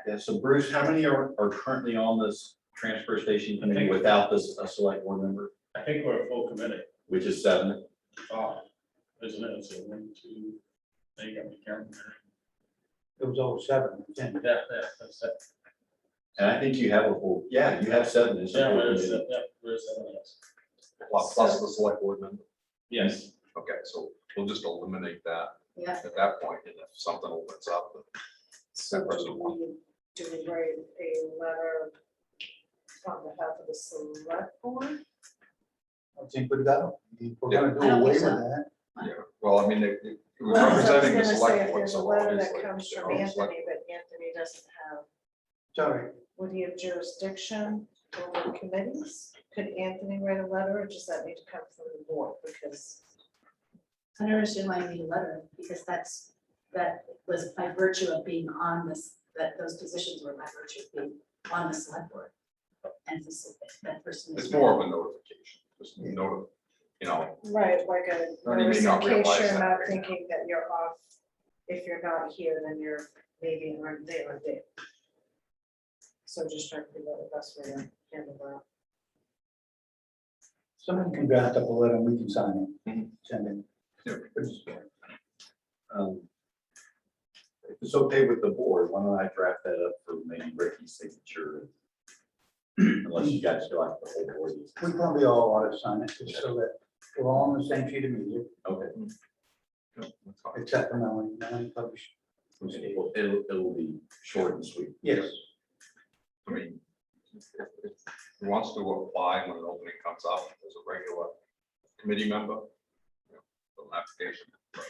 Yeah, so Bruce, how many are currently on this transfer station committee without this, a select board member, I think we're a full committee. which is 7? Five, isn't it? So 1, 2, There you go, Karen. It was 07, I think. That's it. And I think you have a full, yeah, you have 7. It's a Yeah, full there's, committee. there's someone else. Plus the select board member. Yes. Okay, so we'll just eliminate that Yeah. at that point, and if something opens up, So That person won. do we write a letter on behalf of the select board? I think we've got, if we're gonna do I don't away think with so. that. yeah, well, I mean, it was Well, I was representing the gonna say, select if board, there's a so letter that obviously. comes from you know, select- Anthony, but Anthony doesn't have, Sorry, would he have jurisdiction over committees? Could Anthony write a letter, or does that need to come from the board? Because I don't understand why you need a letter, because that was by virtue of being on this, that those positions were by virtue of being on the select board. And this, that person is. It's more of a notification, just note, you know, right, like a Or you may notice in not case realize you're that not right now. thinking that you're off. If you're not here, then you're maybe aren't there or there. So just trying to figure out the best way to handle that. someone can draft up a letter and we can sign it, Mhm. send it. Yeah. If it's okay with the board, why don't I draft that up for maybe Ricky's signature? Unless you guys feel like the whole board is. We probably all ought to sign it, just so that we're all on the same sheet of music, Okay. no, that's fine. except for Melanie published. It'll be short and sweet. Yes, I mean, if he wants to apply when an opening comes up as a regular committee member, you know, fill an application, but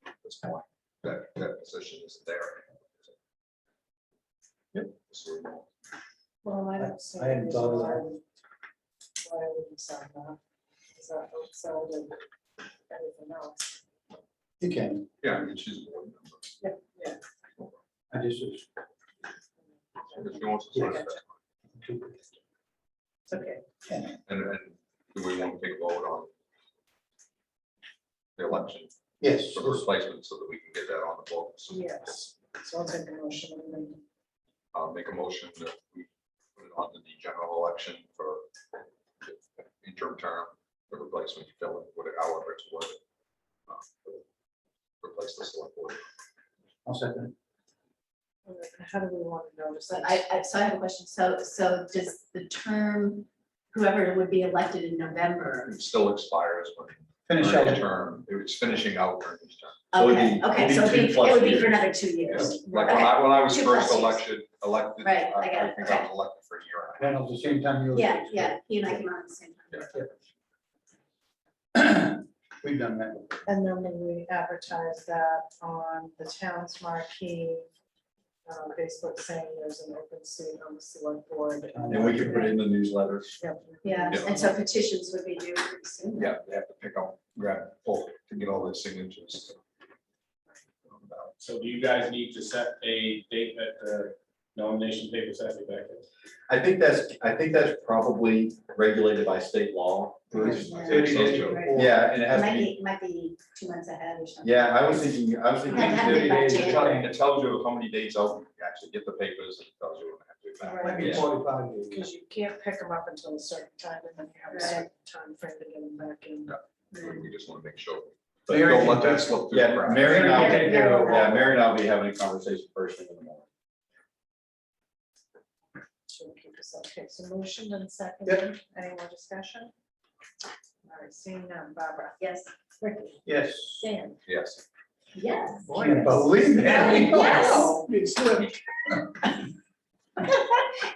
at this point, that position isn't there. Yep. So, Well, I don't see. I hadn't any thought of reason that. Why I wouldn't sign that? Is that outside of everything else? you can, yeah, I mean, she's a board member. Yeah. I just, If she wants to sign it, that's It's okay. fine. And do we want to take a vote on the election yes, for the replacement so that we can get that on the books? Yes. So I'll take a motion. and then- I'll make a motion that we put it on to the general election for the interim term, the replacement, fill it, whatever, however it's worded. Replace the select board. I'll second. How do we want to notice But that? so I have a question. So does the term, whoever would be elected in November? It still expires when Finish during out. his term, it's finishing out during his term. So it'd Okay, be- okay, it'd so be it 2+ would be years. for another 2 Yeah, years. like Okay. when I was 2+ first years. elected, Right, I get it, I think I okay. was elected for a year and a half. Then at the same time you. Yeah, yeah, he and I came out at the same time. We've done that. And then when we advertise that on the town's marquee, Facebook saying there's an open seat on the select board. And we can put it in the newsletter. Yep. Yeah, Yeah. and so petitions would be due pretty soon. Yeah, they have to pick up, grab, pull to get all the signatures. So do you guys need to set a date that the nomination papers have to be back in? I think that's probably regulated by state law, Bruce. Yeah. 30 days. Right. Yeah, and it It has to might be, be, might be 2 months ahead or something. yeah, I was thinking Yeah, that 30 would be by days. January. It tells you how many days out you actually get the papers, and it tells you when they have to be back. Might be Yeah. 45 days. Because you can't pick them up until a certain time, and then you have a Right. certain time frame to get them back in. We just want to make sure. But Mary Don't can let that take- slip through. the yeah, cracks. Mary and I, Take care of yeah, Mary and I'll be having a conversation first thing in the morning. So we'll keep this up. Okay, so motion and second. Any more discussion? All right, seeing none. Barbara. Yes. Ricky. Yes. Dan. Yes. Yes. Can't believe that. Yes. It slipped.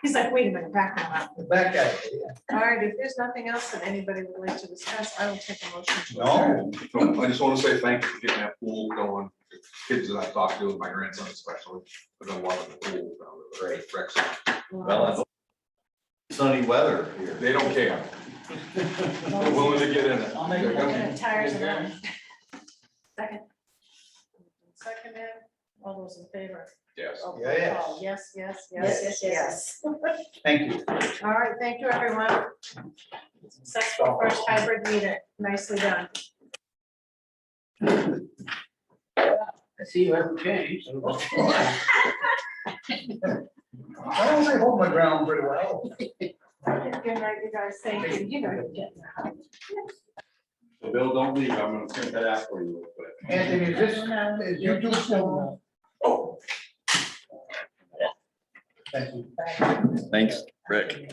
He's like, wait a minute, back on up. The back guy. Yeah. All right, if there's nothing else that anybody would like to discuss, I will take a motion to No. adjourn. I just want to say thank you for getting that pool going. The kids that I talked to, my grandson especially, have been loving the pool. Great. Well, I hope sunny weather here. They don't care. They're willing to get in it. I'll make a They're gonna- Looking at tires and all. Second. Seconded, all those in favor? Yes. Oh, Yeah, yes. oh, yes, yes, Yes, yes, yes, yes. Thank you. All right, thank you, everyone. Successful first hybrid meeting, nicely done. I see you haven't changed. I only hold my ground pretty well. Good night, you guys, thank you, you know, you're getting out. So Bill, don't leave, I'm gonna print that out for you real quick. Anthony, is this, is YouTube still? Oh. Thank you. Thanks, Rick.